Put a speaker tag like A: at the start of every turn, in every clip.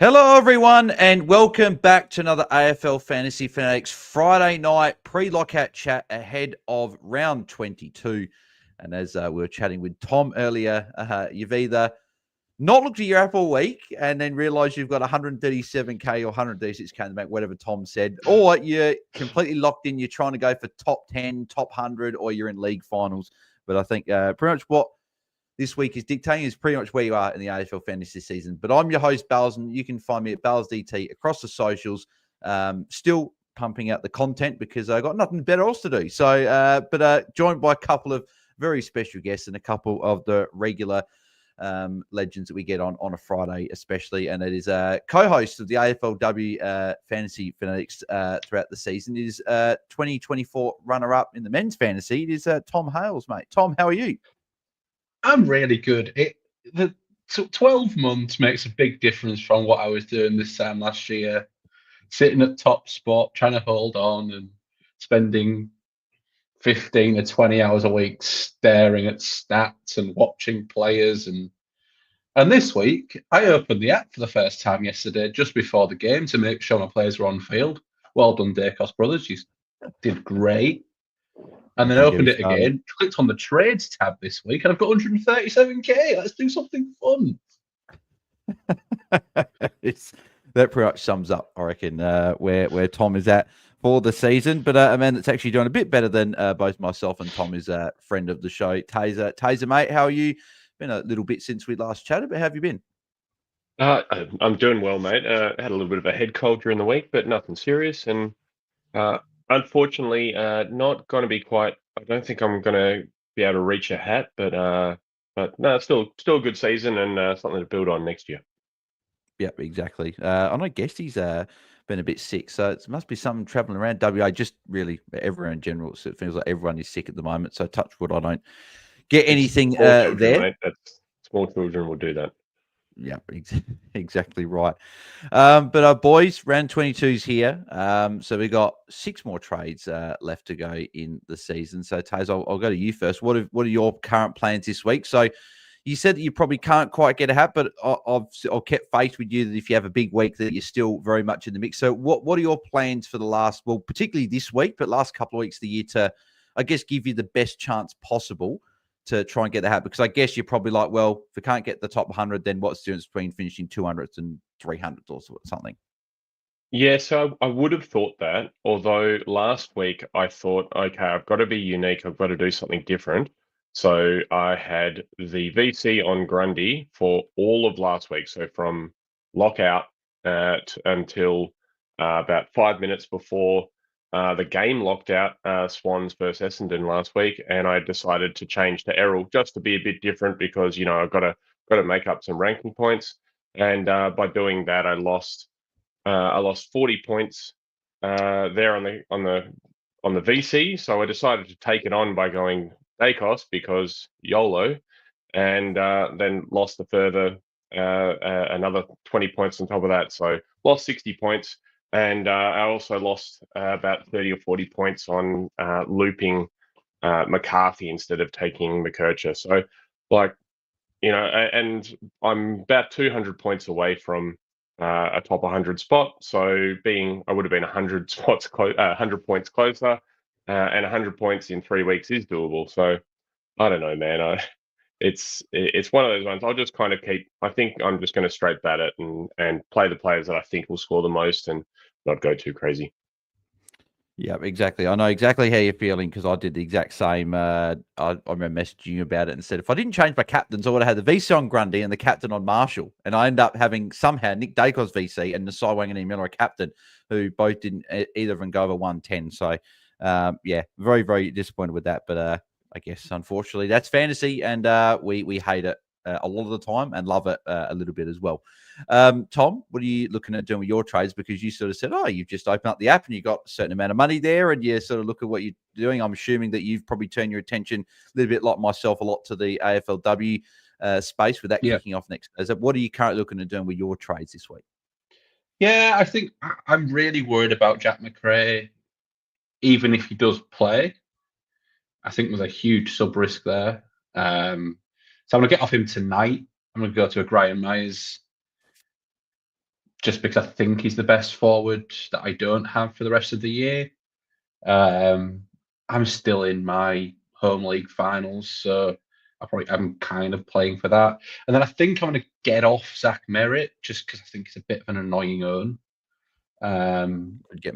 A: Hello, everyone, and welcome back to another AFL Fantasy Fanatics Friday night pre-lockout chat ahead of round 22. And as we were chatting with Tom earlier, you've either not looked at your app all week and then realised you've got 137k or 136k in the bank, whatever Tom said, or you're completely locked in, you're trying to go for top 10, top 100, or you're in league finals. But I think pretty much what this week is dictating is pretty much where you are in the AFL fantasy season. But I'm your host, Bales, and you can find me at BAILSDT across the socials. Still pumping out the content because I've got nothing better else to do. So, joined by a couple of very special guests and a couple of the regular legends that we get on a Friday, especially. And it is a co-host of the AFLW Fantasy Fanatics throughout the season. It is 2024 runner-up in the men's fantasy. It is Tom Hales, mate. Tom, how are you?
B: I'm really good. The 12 months makes a big difference from what I was doing this time last year, sitting at top spot, trying to hold on and spending 15 or 20 hours a week staring at stats and watching players. And this week, I opened the app for the first time yesterday, just before the game, to make sure my players were on field. Well done, Dacos brothers. You did great. And then opened it again, clicked on the trades tab this week, and I've got 137k. Let's do something fun.
A: That pretty much sums up, I reckon, where Tom is at for the season. But a man that's actually doing a bit better than both myself and Tom is a friend of the show, Taezer. Taezer, mate, how are you? Been a little bit since we last chatted, but how have you been?
C: I'm doing well, mate. Had a little bit of a head cold during the week, but nothing serious. And unfortunately, not going to be quite. I don't think I'm going to be able to reach a hat, but no, still a good season and something to build on next year.
A: Yep, exactly. I know Guesty's been a bit sick, so it must be something traveling around WA. Just really everyone in general. So it feels like everyone is sick at the moment. So touch wood, I don't get anything
C: children,
A: there.
C: Mate. That's small children will do that.
A: Yeah, exactly right. But boys, round 22's here. So we got 6 more trades left to go in the season. So Taze, I'll go to you first. What are your current plans this week? So you said that you probably can't quite get a hat, but I've kept faith with you that if you have a big week, that you're still very much in the mix. So what are your plans for the last, well, particularly this week, but last couple of weeks of the year to, I guess, give you the best chance possible to try and get the hat? Because I guess you're probably like, well, if we can't get the top 100, then what's the difference between finishing 200s and 300s or something?
C: Yeah, so I would have thought that, although last week I thought, okay, I've got to be unique, I've got to do something different. So I had the VC on Grundy for all of last week. So from lockout until about 5 minutes before the game locked out, Swans versus Essendon last week, and I decided to change to Errol just to be a bit different because I've got to make up some ranking points, and by doing that, I lost 40 points there on the VC. So I decided to take it on by going Dacos because YOLO, and then lost a further another 20 points on top of that. So lost 60 points. And I also lost about 30 or 40 points on looping McCarthy instead of taking McKercher. So, and I'm about 200 points away from a top 100 spot. So I would have been 100 spots, 100 points closer, and 100 points in 3 weeks is doable. So I don't know, man. It's one of those ones. I'll just kind of I think I'm just going to straight bat it and play the players that I think will score the most and not go too crazy.
A: Yeah, exactly. I know exactly how you're feeling because I did the exact same. I remember messaging you about it and said if I didn't change my captains, I would have had the VC on Grundy and the captain on Marshall. And I ended up having somehow Nick Dacos VC and Nasai Wanganeen Miller a captain, who both didn't either of them go over 110. So, yeah, very, very disappointed with that. But I guess, unfortunately, that's fantasy and we hate it a lot of the time and love it a little bit as well. Tom, what are you looking at doing with your trades? Because you sort of said, you've just opened up the app and you got a certain amount of money there and you sort of look at what you're doing. I'm assuming that you've probably turned your attention a little bit like myself a lot to the AFLW space with that kicking off next. What are you currently looking at doing with your trades this week?
B: Yeah, I think I'm really worried about Jack McRae, even if he does play. I think there's a huge sub risk there. So I'm going to get off him tonight. I'm going to go to a Graham Myers just because I think he's the best forward that I don't have for the rest of the year. I'm still in my home league finals, so I'm kind of playing for that. And then I think I'm going to get off Zach Merritt just because I think it's a bit of an annoying own.
A: Get
B: I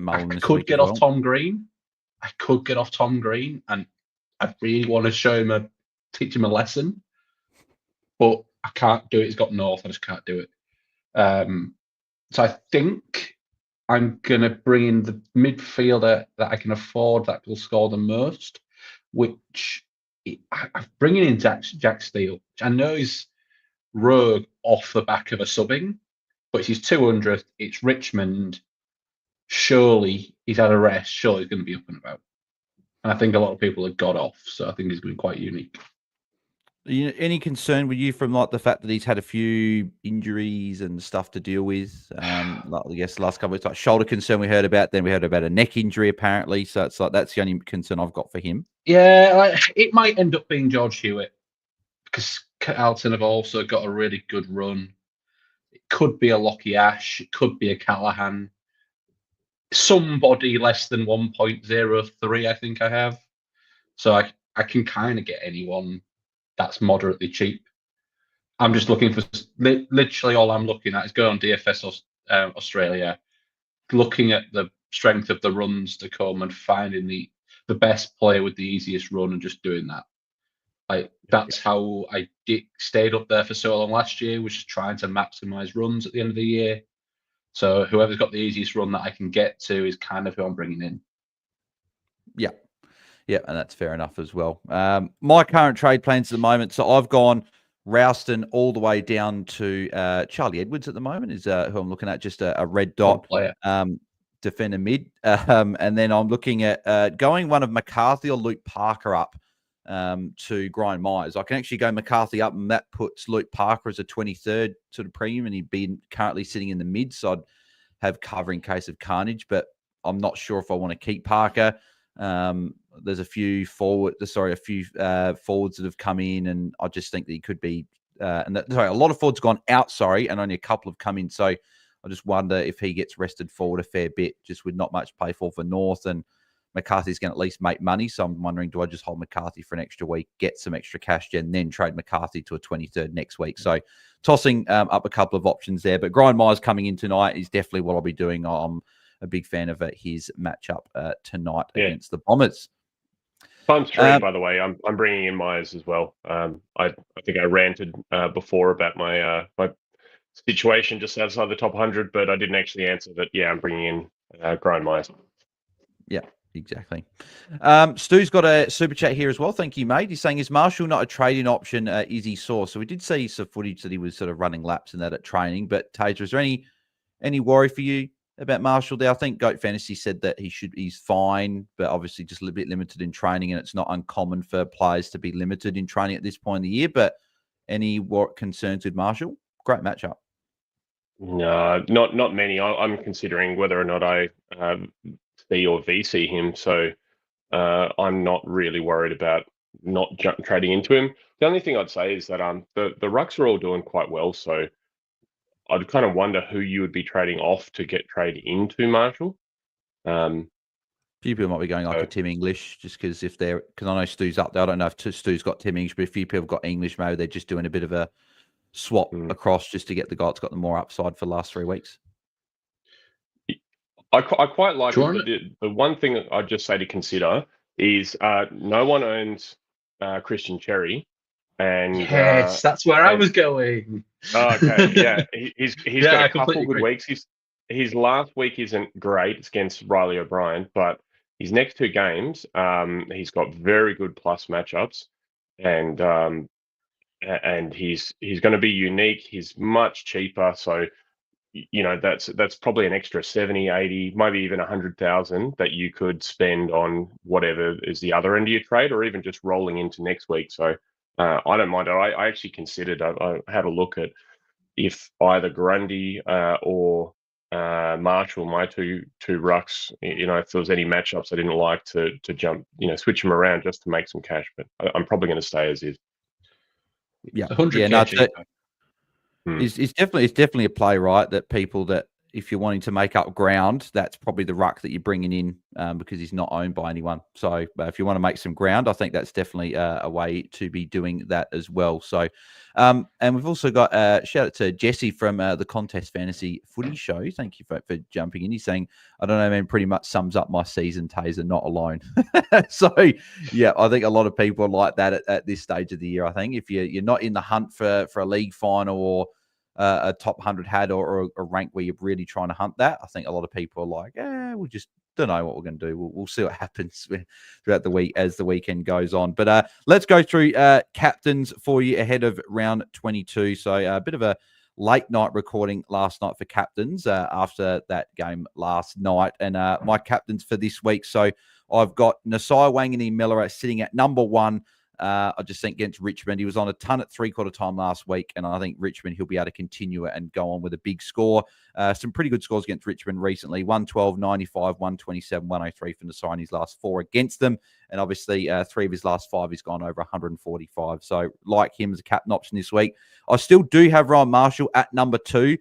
A: Mullen this
B: could
A: week
B: get
A: as
B: off
A: well.
B: Tom Green. And I really want to teach him a lesson, but I can't do it. He's got North. I just can't do it. So I think I'm going to bring in the midfielder that I can afford that will score the most, which I'm bringing in Jack Steele, which I know is rogue off the back of a subbing, but it's his 200th. It's Richmond. Surely he's had a rest. Surely he's going to be up and about. And I think a lot of people have got off, so I think he's going to be quite unique.
A: Any concern with you from like the fact that he's had a few injuries and stuff to deal with? Like, I guess the last couple of weeks, like shoulder concern we heard about. Then we heard about a neck injury apparently. So it's like that's the only concern I've got for him.
B: Yeah, it might end up being George Hewitt because Carlton have also got a really good run. It could be a Lockie Ash. It could be a Callahan. Somebody less than 1.03, I think I have. So I can kind of get anyone that's moderately cheap. I'm just looking for literally all I'm looking at is going on DFS Australia, looking at the strength of the runs to come and finding the best player with the easiest run and just doing that. That's how I stayed up there for so long last year, was just trying to maximize runs at the end of the year. So whoever's got the easiest run that I can get to is kind of who I'm bringing in.
A: Yeah, and that's fair enough as well. My current trade plans at the moment, so I've gone Rouston all the way down to Charlie Edwards at the moment is who I'm looking at, just a red dot defender mid. And then I'm looking at going one of McCarthy or Luke Parker up to Grind Myers. I can actually go McCarthy up, and that puts Luke Parker as a 23rd sort of premium, and he'd be currently sitting in the mid, so I'd have cover in case of carnage, but I'm not sure if I want to keep Parker. There's a few forwards that have come in, and I just think that he could be. A lot of forwards gone out, and only a couple have come in. So I just wonder if he gets rested forward a fair bit, just with not much play for North, and McCarthy's going to at least make money. So I'm wondering, do I just hold McCarthy for an extra week, get some extra cash gen, then trade McCarthy to a 23rd next week? So tossing up a couple of options there. But Grind Myers coming in tonight is definitely what I'll be doing. I'm a big fan of his matchup tonight against the Bombers.
C: Times 3, by the way. I'm bringing in Myers as well. I think I ranted before about my my situation just outside the top 100, but I didn't actually answer that. Yeah, I'm bringing in Grind Myers.
A: Yeah, exactly. Stu's got a super chat here as well. Thank you, mate. He's saying, is Marshall not a trading option? Is he sore? So we did see some footage that he was sort of running laps and that at training. But Taezer, is there any worry for you about Marshall there? I think Goat Fantasy said that he's fine, but obviously just a little bit limited in training, and it's not uncommon for players to be limited in training at this point in the year. But any concerns with Marshall? Great matchup.
C: No, not many. I'm considering whether or not I C or VC him, so I'm not really worried about not trading into him. The only thing I'd say is that the rucks are all doing quite well, so I'd kind of wonder who you would be trading off to get trade into Marshall.
A: Few people might be going like a Tim English, just because because I know Stu's up there. I don't know if Stu's got Tim English, but a few people have got English. Maybe they're just doing a bit of a swap across just to get the guy that's got the more upside for the last 3 weeks.
C: I quite like it. The one thing I'd just say to consider is no one owns Christian Cherry. And
B: yes, that's where I was going.
C: Okay, yeah, he's got a couple good weeks. His last week isn't great. It's against Riley O'Brien, but his next 2 games, he's got very good plus matchups, and he's going to be unique. He's much cheaper, so that's probably an extra 70, 80, maybe even 100,000 that you could spend on whatever is the other end of your trade, or even just rolling into next week. So I don't mind it. I actually considered. I had a look at if either Grundy or Marshall, my two rucks, if there was any matchups I didn't like to jump, switch them around just to make some cash. But I'm probably going to stay as is.
A: Yeah, 100K. It's definitely a play, right? That people that if you're wanting to make up ground, that's probably the ruck that you're bringing in because he's not owned by anyone. So if you want to make some ground, I think that's definitely a way to be doing that as well. So, and we've also got shout out to Jesse from the Contest Fantasy Footy Show. Thank you for jumping in. He's saying, I don't know, man, pretty much sums up my season, Taezer, not alone. So, yeah, I think a lot of people are like that at this stage of the year. I think if you're not in the hunt for a league final or a top 100 hat or a rank where you're really trying to hunt that, I think a lot of people are like, we'll just don't know what we're going to do. We'll see what happens throughout the week as the weekend goes on. But let's go through captains for you ahead of round 22. So a bit of a late night recording last night for captains after that game last night. And my captains for this week. So I've got Nasai Wangani-Miller sitting at number 1. I just think against Richmond, he was on a ton at three-quarter time last week, and I think Richmond, he'll be able to continue it and go on with a big score. Some pretty good scores against Richmond recently, 112, 95, 127, 103 from Nasai in his last 4 against them, and obviously 3 of his last 5 he's gone over 145. So like him as a captain option this week. I still do have Ryan Marshall at number 2.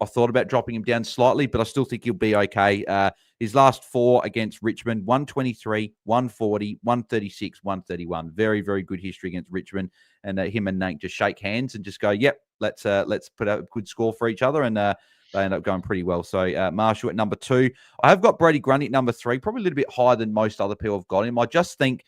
A: I thought about dropping him down slightly, but I still think he'll be okay. His last 4 against Richmond, 123, 140, 136, 131. Very, very good history against Richmond. And him and Nate just shake hands and just go, yep, let's put out a good score for each other. And they end up going pretty well. So Marshall at number 2. I have got Brady Grundy at number 3, probably a little bit higher than most other people have got him. I just think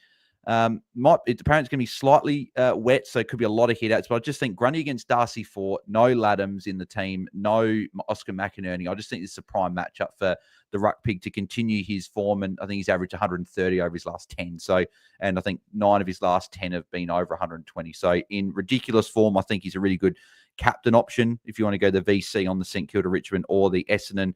A: apparently it's going to be slightly wet, so it could be a lot of hit-outs, but I just think Grundy against Darcy Fort, no Laddams in the team, no Oscar McInerney. I just think this is a prime matchup for the Ruck Pig to continue his form, and I think he's averaged 130 over his last 10. So, and I think 9 of his last 10 have been over 120. So in ridiculous form, I think he's a really good captain option if you want to go the VC on the St Kilda Richmond or the Essendon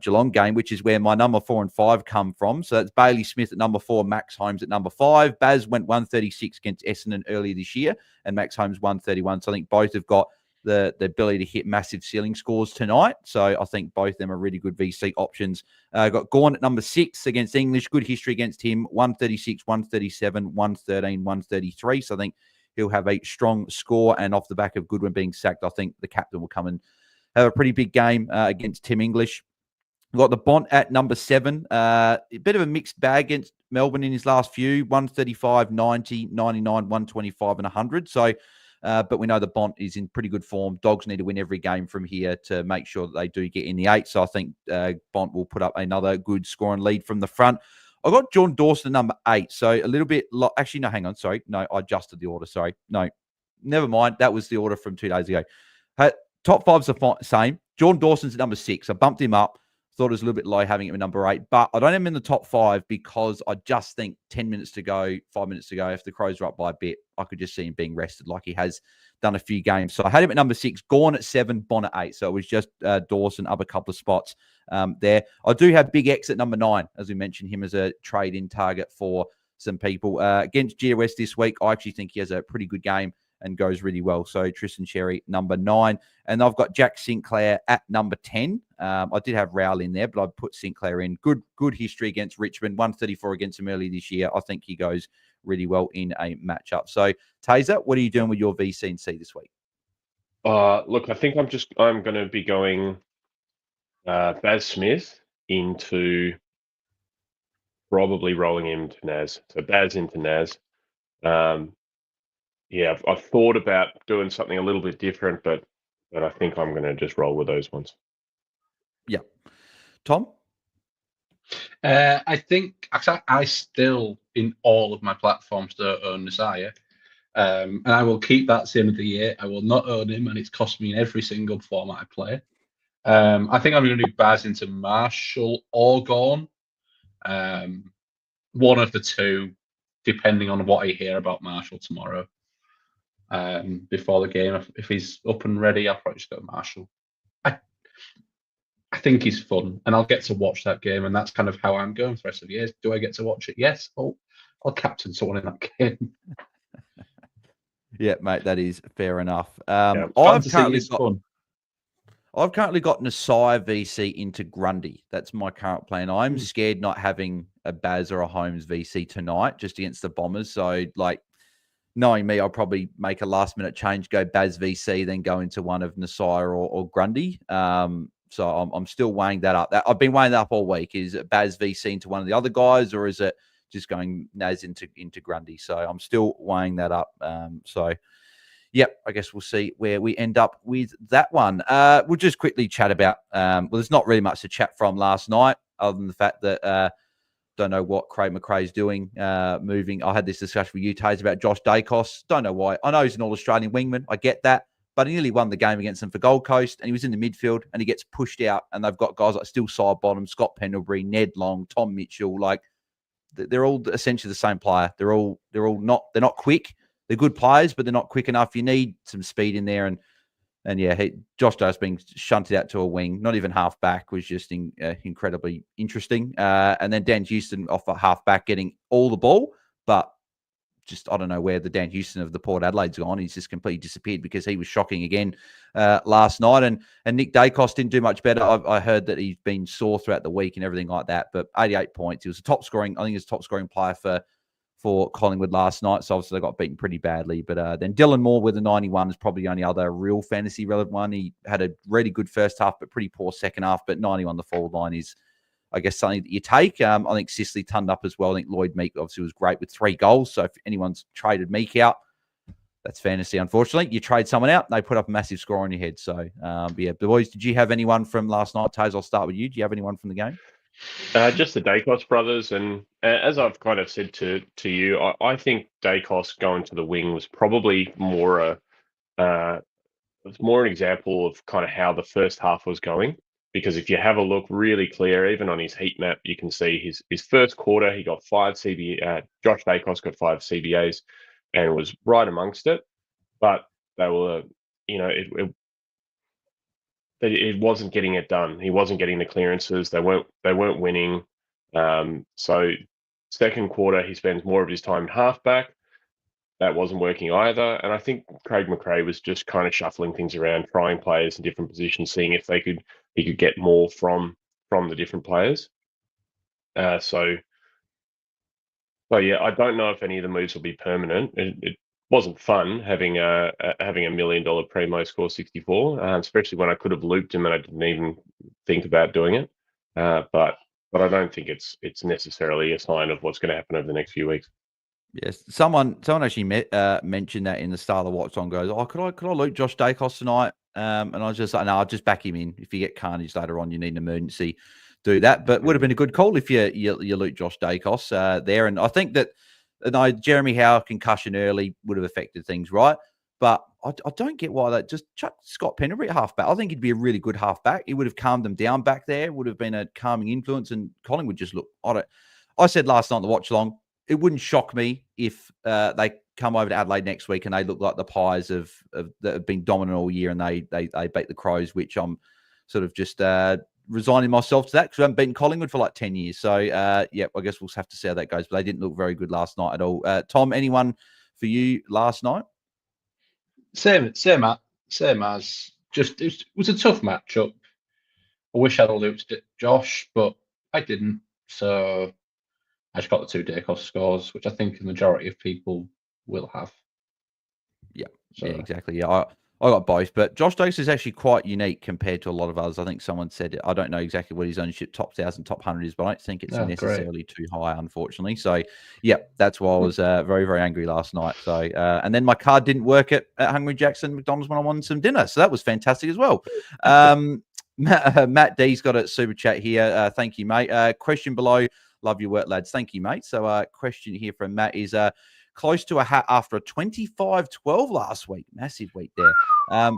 A: Geelong game, which is where my number 4 and 5 come from. So that's Bailey Smith at number 4, Max Holmes at number 5. Baz went 136 against Essendon earlier this year, and Max Holmes 131. So I think both have got the ability to hit massive ceiling scores tonight. So I think both of them are really good VC options. Got Gawn at number 6 against English. Good history against him. 136, 137, 113, 133. So I think he'll have a strong score. And off the back of Goodwin being sacked, I think the captain will come and have a pretty big game against Tim English. We've got the Bont at number 7. A bit of a mixed bag against Melbourne in his last few. 135, 90, 99, 125, and 100. So, but we know the Bont is in pretty good form. Dogs need to win every game from here to make sure that they do get in the 8. So I think Bont will put up another good scoring lead from the front. I got John Dawson at number 8. So a little bit... Actually, no, hang on. Sorry. No, I adjusted the order. Sorry. No, never mind. That was the order from 2 days ago. Top 5's the same. John Dawson's at number 6. I bumped him up. Thought it was a little bit low having him at number 8, but I don't have him in the top 5 because I just think 10 minutes to go, 5 minutes to go, if the Crows are up by a bit, I could just see him being rested like he has done a few games. So I had him at number 6, Gawn at 7, Bont at 8. So it was just Dawson up a couple of spots there. I do have Big X at number 9, as we mentioned, him as a trade-in target for some people. Against GWS this week, I actually think he has a pretty good game and goes really well. So Tristan Cherry, number 9. And I've got Jack Sinclair at number 10. I did have Rowell in there, but I put Sinclair in. Good history against Richmond, 134 against them early this year. I think he goes really well in a matchup. So, Taezer, what are you doing with your VC and C this week?
C: Look, I think I'm going to be going Baz Smith into probably rolling him to Naz. So Baz into Naz. Yeah, I've thought about doing something a little bit different, but I think I'm going to just roll with those ones.
A: Yeah. Tom?
B: I think I still, in all of my platforms, don't own Nasai. And I will keep that to the end of the year. I will not own him, and it's cost me in every single format I play. I think I'm going to do Baz into Marshall or Gawn. One of the two, depending on what I hear about Marshall tomorrow. Before the game, if he's up and ready, I'll probably just go Marshall. I think he's fun, and I'll get to watch that game, and that's kind of how I'm going for the rest of the year. Do I get to watch it? Yes. Oh, I'll captain someone in that game.
A: Yeah, mate, that is fair enough.
B: Yeah,
A: I've currently got Nasai VC into Grundy. That's my current plan. I'm scared not having a Baz or a Holmes VC tonight just against the Bombers. So, like, knowing me, I'll probably make a last-minute change, go Baz VC, then go into one of Nasai or Grundy. So I'm still weighing that up. I've been weighing that up all week. Is it Baz VC into one of the other guys, or is it just going Naz into Grundy? So I'm still weighing that up. Yep, I guess we'll see where we end up with that one. We'll just quickly chat about, well, there's not really much to chat from last night, other than the fact that don't know what Craig McRae's doing, moving. I had this discussion with you, Taze, about Josh Dacos. Don't know why. I know he's an All-Australian wingman. I get that. But he nearly won the game against them for Gold Coast, and he was in the midfield, and he gets pushed out, and they've got guys like Still Side Bottom, Scott Pendlebury, Ned Long, Tom Mitchell. Like, they're all essentially the same player. They're not quick. They're good players, but they're not quick enough. You need some speed in there, and yeah, Josh Dacos being shunted out to a wing, not even half back, was just incredibly interesting. And then Dan Houston off a half back getting all the ball, but just I don't know where the Dan Houston of the Port Adelaide's gone. He's just completely disappeared because he was shocking again last night. And Nick Dacos didn't do much better. I heard that he's been sore throughout the week and everything like that. But 88 points. He was a top scoring. I think he was a top scoring player for Collingwood last night. So obviously they got beaten pretty badly. But then Dylan Moore with a 91 is probably the only other real fantasy relevant one. He had a really good first half, but pretty poor second half. But 91 the forward line is, I guess, something that you take. I think Sicily turned up as well. I think Lloyd Meek obviously was great with 3 goals. So if anyone's traded Meek out, that's fantasy, unfortunately. You trade someone out, they put up a massive score on your head. So, yeah, boys, did you have anyone from last night? Taze, I'll start with you. Do you have anyone from the game?
C: Just the Dacos brothers. And as I've kind of said to you, I think Dacos going to the wing was probably more an example of kind of how the first half was going. Because if you have a look really clear, even on his heat map, you can see his first quarter, he got 5 CBA. Josh Dacos got 5 CBAs and was right amongst it. But they were, it wasn't getting it done. He wasn't getting the clearances. They weren't winning. So second quarter, he spends more of his time halfback. That wasn't working either. And I think Craig McRae was just kind of shuffling things around, trying players in different positions, seeing if he could get more from the different players. So yeah, I don't know if any of the moves will be permanent. It wasn't fun having a $1 million primo score 64, especially when I could have looped him and I didn't even think about doing it. But I don't think it's necessarily a sign of what's going to happen over the next few weeks.
A: Yes, someone actually mentioned that in the start of the watch on. Goes, oh, could I loot Josh Dacos tonight? And I was just like, no, I'll just back him in. If you get carnage later on, you need an emergency, do that. But would have been a good call if you loot Josh Dacos there. And I think that Jeremy Howe concussion early would have affected things, right? But I don't get why that just chuck Scott Pendlebury at halfback. I think he'd be a really good halfback. He would have calmed them down back there. Would have been a calming influence, and Collingwood just look. I said last night on the watch along, it wouldn't shock me if they come over to Adelaide next week and they look like the Pies that have been dominant all year, and they beat the Crows, which I'm sort of just resigning myself to that because we haven't beaten Collingwood for like 10 years. So, yeah, I guess we'll have to see how that goes. But they didn't look very good last night at all. Tom, anyone for you last night?
B: Same as just it was a tough matchup. I wish I'd have looped it, Josh, but I didn't. So I just got the 2 Dacos scores, which I think the majority of people will have.
A: Yeah, so. Yeah, exactly. Yeah, I got both, but Josh Dacos is actually quite unique compared to a lot of others. I think someone said it. I don't know exactly what his ownership top 1,000, top 100 is, but I don't think it's necessarily too high, unfortunately. So, yeah, that's why I was very, very angry last night. So, and then my card didn't work at Hungry Jackson McDonald's when I wanted some dinner. So that was fantastic as well. Matt D's got a super chat here. Thank you, mate. Question below. Love your work, lads. Thank you, mate. So, question here from Matt is close to a hat after a 25-12 last week. Massive week there.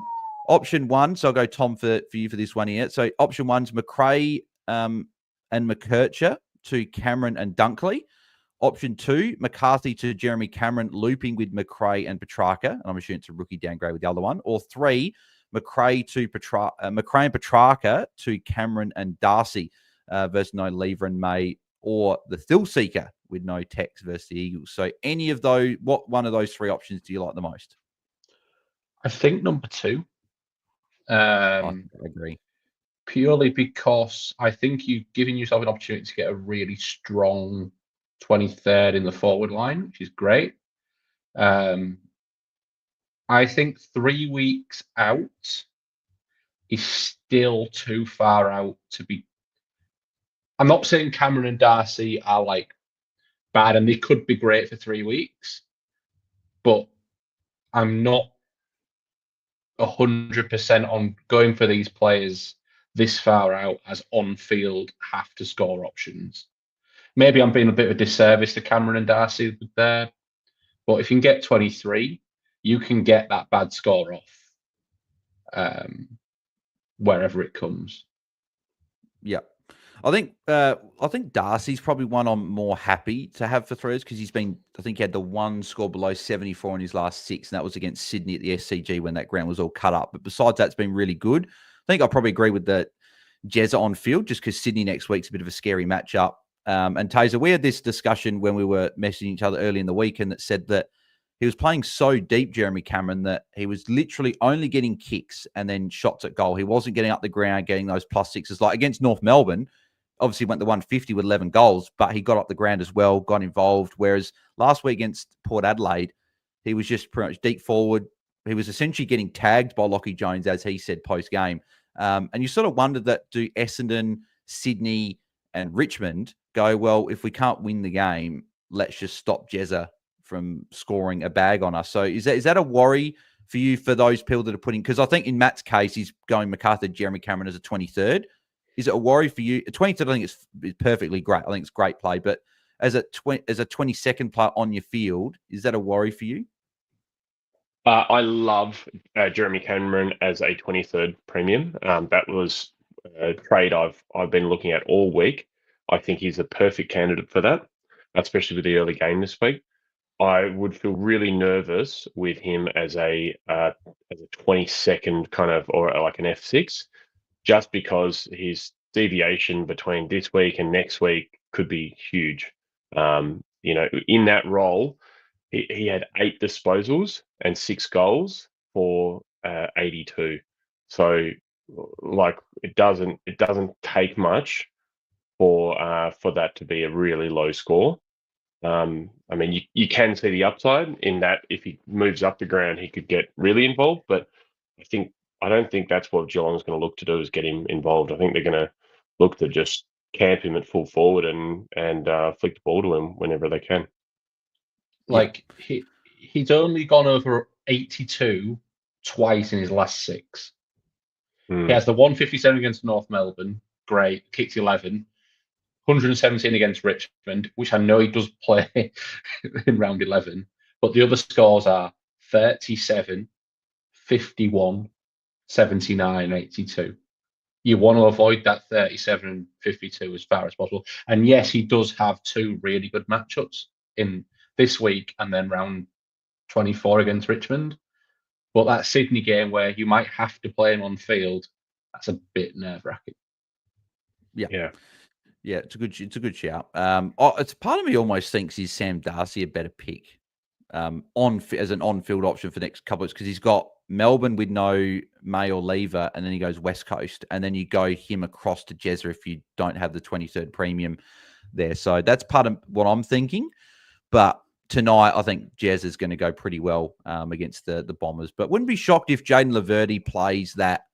A: Option 1. So I'll go Tom for you for this one here. So option 1's McRae and McKercher to Cameron and Dunkley. Option 2, McCarthy to Jeremy Cameron, looping with McRae and Petrarca. And I'm assuming it's a rookie downgrade with the other one. Or 3, McRae and Petrarca to Cameron and Darcy versus no Lever and May, or the Thrill Seeker with no Tex versus the Eagles. So any of those, what one of those 3 options do you like the most?
B: I think number 2.
A: I agree.
B: Purely because I think you've given yourself an opportunity to get a really strong 23rd in the forward line, which is great. I think 3 weeks out, he's still too far out to be. I'm not saying Cameron and Darcy are like bad and they could be great for 3 weeks, but I'm not 100% on going for these players this far out as on-field have to score options. Maybe I'm being a bit of a disservice to Cameron and Darcy there, but if you can get 23, you can get that bad score off wherever it comes.
A: Yeah. I think Darcy's probably one I'm more happy to have for threes because I think he had the one score below 74 in his last 6, and that was against Sydney at the SCG when that ground was all cut up. But besides that, it's been really good. I think I probably agree with the Jezza on field just because Sydney next week's a bit of a scary matchup. And Taezer, we had this discussion when we were messaging each other early in the week, and that said that he was playing so deep, Jeremy Cameron, that he was literally only getting kicks and then shots at goal. He wasn't getting up the ground, getting those +6s. Like against North Melbourne, obviously went the 150 with 11 goals, but he got up the ground as well, got involved. Whereas last week against Port Adelaide, he was just pretty much deep forward. He was essentially getting tagged by Lachie Jones, as he said post-game. And you sort of wondered that, do Essendon, Sydney, and Richmond go, well, if we can't win the game, let's just stop Jezza from scoring a bag on us. So is that a worry for you for those people that are putting, because I think in Matt's case, he's going MacArthur, Jeremy Cameron as a 23rd. Is it a worry for you? A 23rd, I think it's perfectly great. I think it's great play, but as a 22nd player on your field, is that a worry for you?
C: I love Jeremy Cameron as a 23rd premium. That was a trade I've been looking at all week. I think he's a perfect candidate for that, especially with the early game this week. I would feel really nervous with him as a 22nd kind of, or like an F6, just because his deviation between this week and next week could be huge. In that role, he had 8 disposals and 6 goals for 82. So, like, it doesn't take much for that to be a really low score. I mean, you can see the upside in that if he moves up the ground, he could get really involved. But I don't think that's what Geelong's going to look to do, is get him involved. I think they're going to look to just camp him at full forward and flick the ball to him whenever they can.
B: Like he's only gone over 82 twice in his last 6. He has the 157 against North Melbourne, great, kicked 11. 117 against Richmond, which I know he does play in round 11, but the other scores are 37, 51, 79, 82. You want to avoid that 37 and 52 as far as possible. And yes, he does have 2 really good matchups in this week and then round 24 against Richmond. But that Sydney game where you might have to play him on field, that's a bit nerve-wracking.
A: Yeah, it's a good shout. It's part of me almost thinks is Sam Darcy a better pick as an on-field option for the next couple of weeks, because he's got Melbourne with no May or Lever, and then he goes West Coast, and then you go him across to Jezza if you don't have the 23rd premium there. So that's part of what I'm thinking. But tonight, I think Jezza is going to go pretty well against the Bombers. But wouldn't be shocked if Jaiden Laverde plays that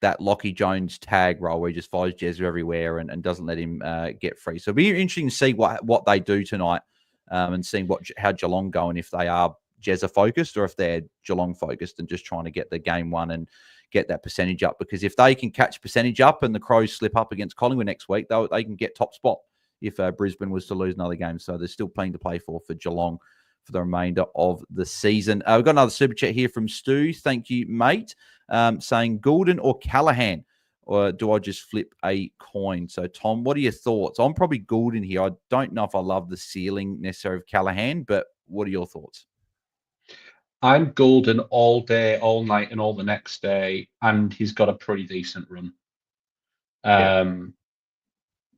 A: Lachie Jones tag role where he just follows Jezza everywhere and doesn't let him get free. So it'll be interesting to see what they do tonight and seeing how Geelong go, and if they are Jezza focused or if they're Geelong focused and just trying to get the game won and get that percentage up. Because if they can catch percentage up and the Crows slip up against Collingwood next week, they can get top spot if Brisbane was to lose another game. So there's still plenty to play for Geelong for the remainder of the season. We've got another super chat here from Stu. Thank you, mate. Saying Goulden or Callaghan, or do I just flip a coin? So, Tom, what are your thoughts? I'm probably Goulden here. I don't know if I love the ceiling necessarily of Callaghan, but what are your thoughts?
B: I'm Goulden all day, all night, and all the next day, and he's got a pretty decent run.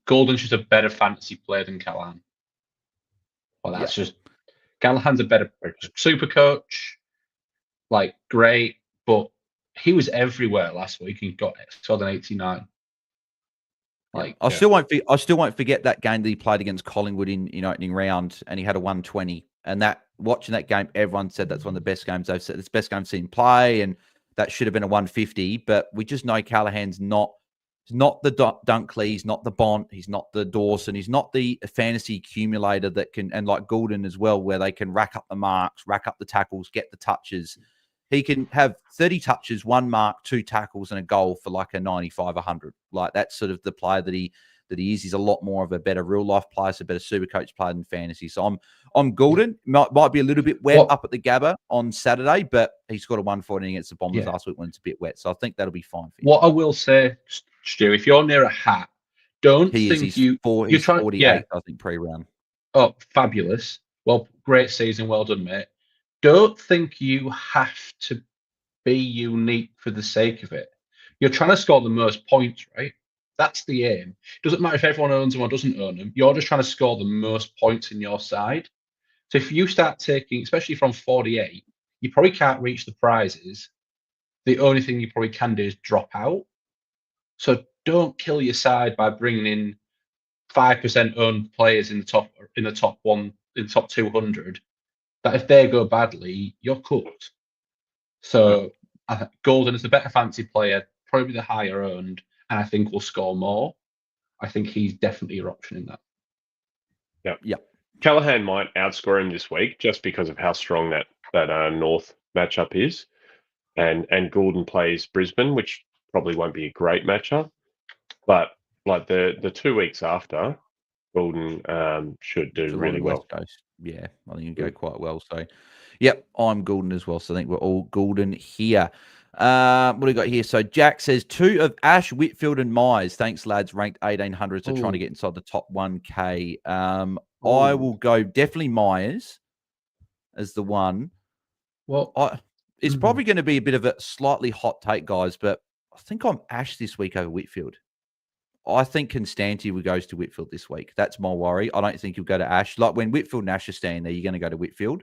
B: Goulden's just a better fantasy player than Callaghan. Well, that's just Callaghan's a better super coach, like great, but he was everywhere last week. He got an 89. Like
A: I still won't forget that game that he played against Collingwood in opening round, and he had a 120. And watching that game, everyone said that's one of the best games they've seen. It's the best game I've seen him play, and that should have been a 150, but we just know Callahan's not the Dunkley, he's not the Bont, he's not the Dawson, he's not the fantasy accumulator that can, and like Goulden as well, where they can rack up the marks, rack up the tackles, get the touches. He can have 30 touches, 1 mark, 2 tackles, and a goal for like a 95, 100. Like that's sort of the player that he is. He's a lot more of a better real life player, so a better super coach player than fantasy. So I'm Goulden. Might be a little bit wet up at the Gabba on Saturday, but he scored a 114 against the Bombers last week when it's a bit wet. So I think that'll be fine for you.
B: What I will say, Stu, if you're near a hat, don't think
A: he's
B: you're trying.
A: 48, I think, pre-round.
B: Oh, fabulous. Well, great season. Well done, mate. Don't think you have to be unique for the sake of it. You're trying to score the most points, right? That's the aim. It doesn't matter if everyone owns them or doesn't own them. You're just trying to score the most points in your side. So if you start taking, especially from 48, you probably can't reach the prizes. The only thing you probably can do is drop out. So don't kill your side by bringing in 5% owned players in the top 200. That if they go badly, you're cooked. So I think Goulden is the better fancy player, probably the higher owned, and I think will score more. I think he's definitely your option in that.
C: Yeah. Callahan might outscore him this week just because of how strong that North matchup is, and Goulden plays Brisbane, which probably won't be a great matchup, but like the 2 weeks after, Goulden should do really well.
A: Coast. Yeah, I think you go quite well. So, yep, I'm Goulden as well. So I think we're all Goulden here. What do we got here? So Jack says 2 of Ash, Whitfield, and Myers. Thanks, lads. Ranked 1800, so trying to get inside the top 1K. I will go definitely Myers as the one.
B: Well,
A: it's probably going to be a bit of a slightly hot take, guys, but I think I'm Ash this week over Whitfield. I think Constanti goes to Whitfield this week. That's my worry. I don't think he'll go to Ash. Like when Whitfield and Ash are standing there, you're going to go to Whitfield.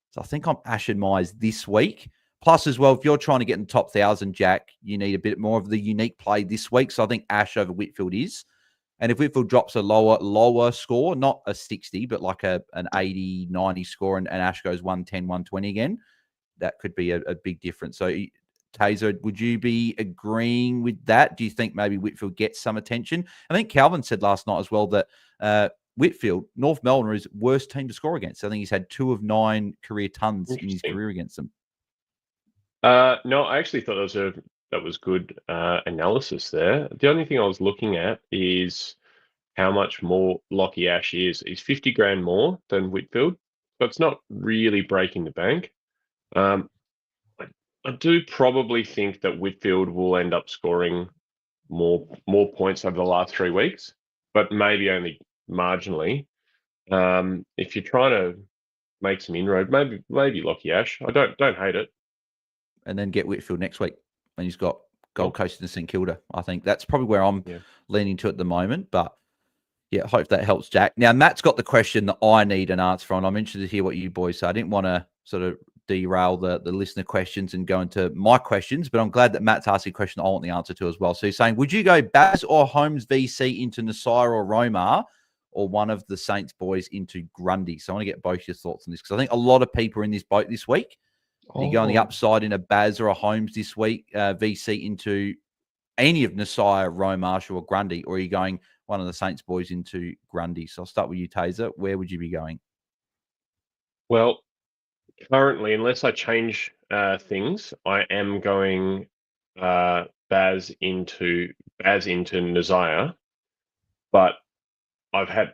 A: So I think I'm Ash and Myers this week. Plus, as well, if you're trying to get in the top 1,000, Jack, you need a bit more of the unique play this week. So I think Ash over Whitfield is. And if Whitfield drops a lower score, not a 60, but like an 80, 90 score, and Ash goes 110, 120 again, that could be a big difference. So Taezer, would you be agreeing with that? Do you think maybe Whitfield gets some attention? I think Calvin said last night as well that Whitfield, North Melbourne, are his worst team to score against. I think he's had 2 of 9 career tons in his career against them.
C: No, I actually thought that was good analysis there. The only thing I was looking at is how much more Lockie Ash is. He's 50 grand more than Whitfield, so it's not really breaking the bank. I do probably think that Whitfield will end up scoring more points over the last 3 weeks, but maybe only marginally. If you're trying to make some inroad, maybe Lockie Ash. I don't hate it.
A: And then get Whitfield next week when he's got Gold Coast and St Kilda. I think that's probably where I'm leaning to at the moment. But yeah, I hope that helps, Jack. Now, Matt's got the question that I need an answer from. I'm interested to hear what you boys say. I didn't want to sort of derail the listener questions and go into my questions, but I'm glad that Matt's asking a question I want the answer to as well. So he's saying, would you go Baz or Holmes VC into Nasir or Romar, or one of the Saints boys into Grundy? So I want to get both your thoughts on this, because I think a lot of people are in this boat this week. You go on the upside in a Baz or a Holmes this week, VC into any of Nasir, Rowe, Marshall, or Grundy, or are you going one of the Saints boys into Grundy? So I'll start with you, Taezer. Where would you be going?
C: Well, currently, unless I change things, I am going Baz into Nasir, but I've had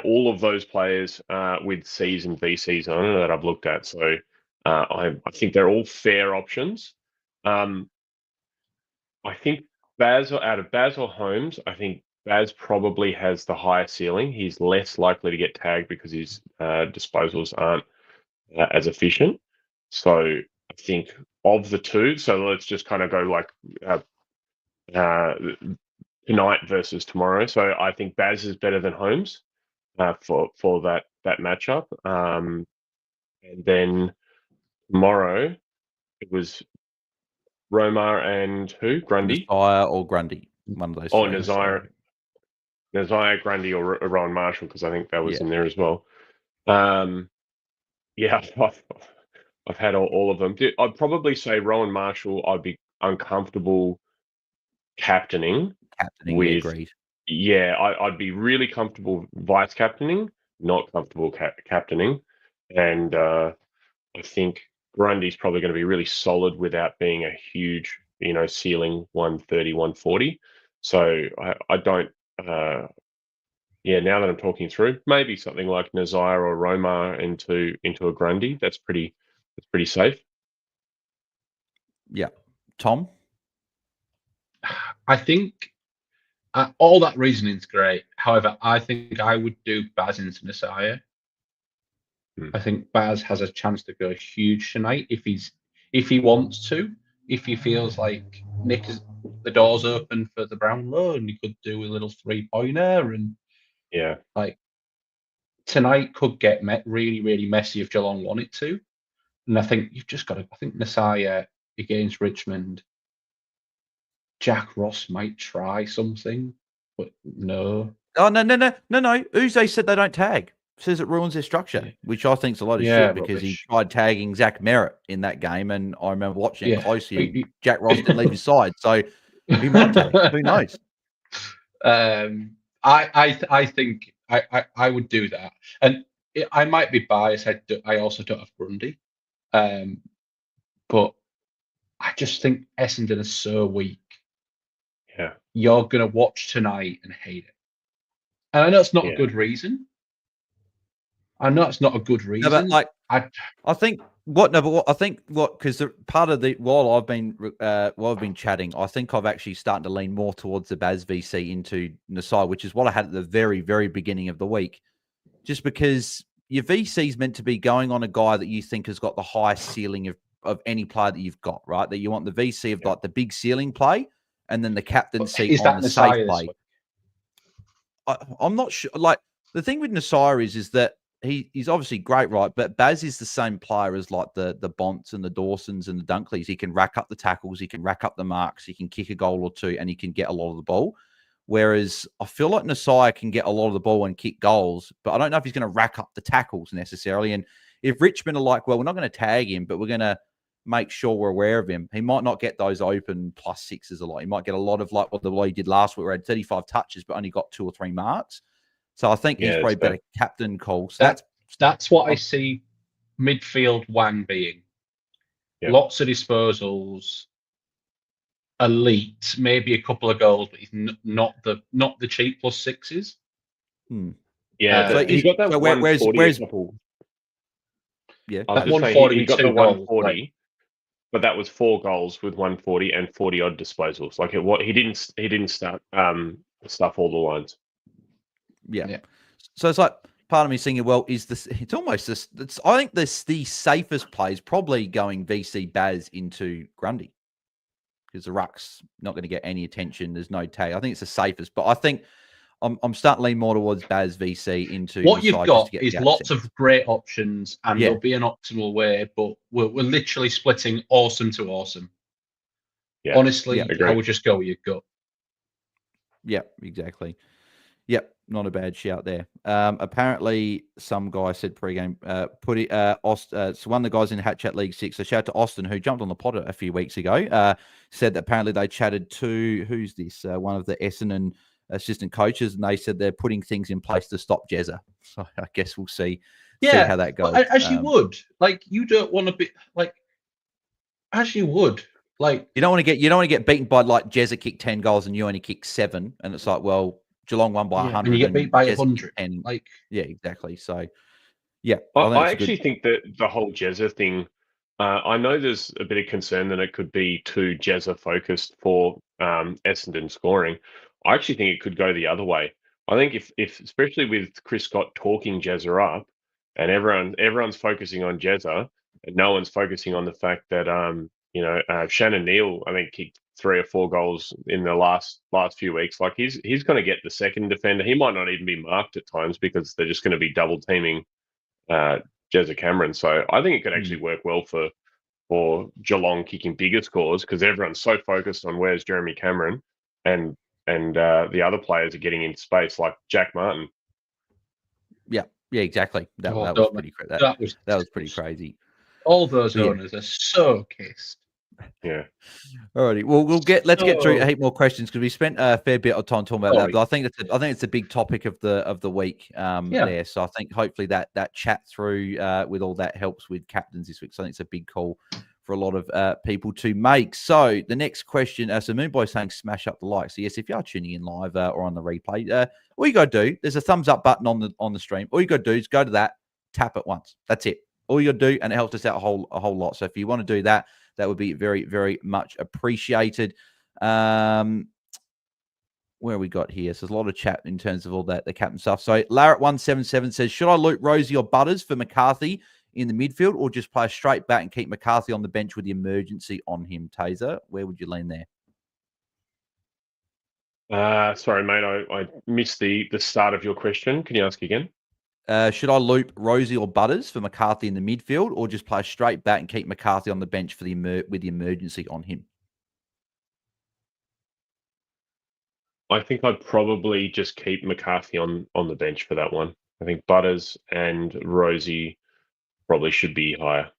C: all of those players with C's and VCs on that I've looked at, so I think they're all fair options. I think out of Baz or Holmes, I think Baz probably has the higher ceiling. He's less likely to get tagged because his disposals aren't as efficient. So I think of the two, so let's just kind of go like tonight versus tomorrow. So I think Baz is better than Holmes for that matchup. And then tomorrow it was Romar and who? Grundy?
A: Nasir or Grundy. One of those.
C: Oh, Nasir, Grundy, or Rowan Marshall, because I think that was in there as well. Yeah, I've had all of them. I'd probably say Rowan Marshall, I'd be uncomfortable captaining with.
A: agreed.
C: Yeah, I'd be really comfortable vice captaining, not comfortable captaining. And I think Grundy's probably going to be really solid without being a huge, ceiling 130, 140. So I don't. Now that I'm talking through, maybe something like Nazire or Romar into a Grundy. That's pretty safe.
A: Yeah, Tom.
B: I think all that reasoning is great. However, I think I would do Baz into Messiah. I think Baz has a chance to go huge tonight if he wants to. If he feels like the door's open for the Brownlow and he could do a little 3-pointer and like tonight could get really, really messy if Geelong wanted to. And I think you've just got to. I think Messiah against Richmond. Jack Ross might try something, but no.
A: Oh, no. Uze said they don't tag. Says it ruins their structure, which I think is a lot of shit because he tried tagging Zach Merritt in that game, and I remember watching it closely, and Jack Ross didn't leave his side, so he might tag. Who knows?
B: I think I would do that, and I might be biased. I also don't have Grundy, but I just think Essendon is so weak.
C: Yeah,
B: you're gonna watch tonight and hate it, and I know it's not a good reason. I know it's not a good reason.
A: No, but I think because part of the while I've been chatting, I think I've actually started to lean more towards the Baz VC into Nasai, which is what I had at the very, very beginning of the week. Just because your VC is meant to be going on a guy that you think has got the highest ceiling of any player that you've got, right? That you want the VC of like the big ceiling play, and then the captaincy on the safe play. I'm not sure. Like the thing with Nasai is that he's obviously great, right? But Baz is the same player as like the Bonts and the Dawsons and the Dunkleys. He can rack up the tackles, he can rack up the marks, he can kick a goal or two, and he can get a lot of the ball. Whereas I feel like Nasai can get a lot of the ball and kick goals, but I don't know if he's going to rack up the tackles necessarily. And if Richmond are like, well, we're not going to tag him, but we're going to make sure we're aware of him, he might not get those open +6s a lot. He might get a lot of like what the way he did last week, where he had 35 touches, but only got 2 or 3 marks. So I think he's probably better captain call. So
B: that's what I see midfield Wang being. Yep. Lots of disposals, elite, maybe a couple of goals, but he's not the cheap +6s.
C: Yeah, so he got that 140 couple.
A: Yeah,
C: that 140. He got the 140, but that was 4 goals with 140 and 40 odd disposals. Like he didn't start stuff all the lines.
A: Yeah. So it's like part of me thinking, well, it's almost this. I think the safest play is probably going VC Baz into Grundy because the ruck's not going to get any attention. There's no tag. I think it's the safest, but I think I'm starting to lean more towards Baz VC into
B: what you've got is lots of great options, and there'll be an optimal way, but we're literally splitting awesome to awesome. Yeah. Honestly, I would just go with your gut.
A: Yeah, exactly. Yep, not a bad shout there. Apparently, some guy said pre-game, so one of the guys in Hat Chat League 6, so shout out to Austin, who jumped on the pod a few weeks ago, said that apparently they chatted to, who's this, one of the Essendon assistant coaches, and they said they're putting things in place to stop Jezza. So I guess we'll see how that goes.
B: As you would. Like, you don't want to be, like, as you would. Like,
A: you don't want to get beaten by, like, Jezza kicked 10 goals and you only kicked 7, and it's like, well, Geelong won by 100.
B: And you get beat by 100.
A: And
B: like,
A: yeah, exactly. So, yeah.
C: I actually think that the whole Jezza thing, I know there's a bit of concern that it could be too Jezza focused for Essendon scoring. I actually think it could go the other way. I think if especially with Chris Scott talking Jezza up, and everyone's focusing on Jezza, and no one's focusing on the fact that Shannon Neal, I think, kicked 3 or 4 goals in the last few weeks. Like he's going to get the second defender. He might not even be marked at times because they're just going to be double teaming Jezza Cameron. So I think it could actually work well for Geelong kicking bigger scores because everyone's so focused on where's Jeremy Cameron and the other players are getting into space like Jack Martin.
A: Yeah, exactly. That was pretty crazy.
B: All those
A: Yeah.
B: owners are so kissed.
C: Yeah.
A: Alrighty, well, let's get through a
B: So
A: heap more questions because we spent a fair bit of time talking about that.
B: sorry.
A: But I think it's a big topic of the week there. So I think hopefully that chat through with all that helps with captains this week. So I think it's a big call for a lot of people to make. So the next question, so Moonboy saying smash up the like. So yes, if you are tuning in live or on the replay, all you got to do, there's a thumbs up button on the stream. All you got to do is go to that, tap it once. That's it. All you got to do, and it helps us out a whole lot. So if you want to do that, that would be very, very much appreciated. Where we got here? So there's a lot of chat in terms of all that, the captain stuff. So Larrett177 says, should I loot Rosie or Butters for McCarthy in the midfield or just play straight back and keep McCarthy on the bench with the emergency on him, Taezer? Where would you lean there?
C: Sorry, mate, I missed the start of your question. Can you ask again?
A: Should I loop Rosie or Butters for McCarthy in the midfield or just play straight back and keep McCarthy on the bench for with the emergency on him?
C: I think I'd probably just keep McCarthy on the bench for that one. I think Butters and Rosie probably should be higher.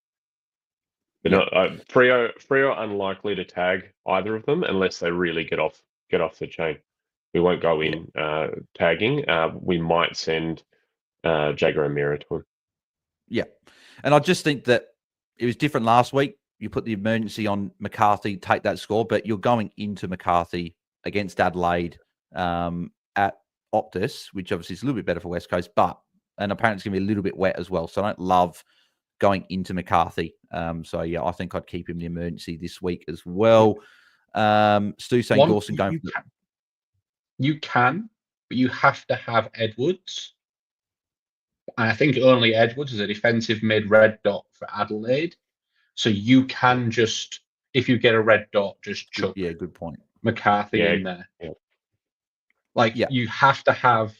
C: They're not Freo unlikely to tag either of them unless they really get off the chain. We won't go in tagging. We might send Jagger and Mira to him.
A: Yeah. And I just think that it was different last week. You put the emergency on McCarthy, take that score, but you're going into McCarthy against Adelaide at Optus, which obviously is a little bit better for West Coast, and apparently it's going to be a little bit wet as well. So I don't love going into McCarthy. So yeah, I think I'd keep him the emergency this week as well. Stu saying Dawson going for
B: you can, but you have to have Edwards. And I think only Edwards is a defensive mid red dot for Adelaide. So you can just, if you get a red dot, just chuck
A: good point.
B: McCarthy in there.
C: Yeah.
B: You have to have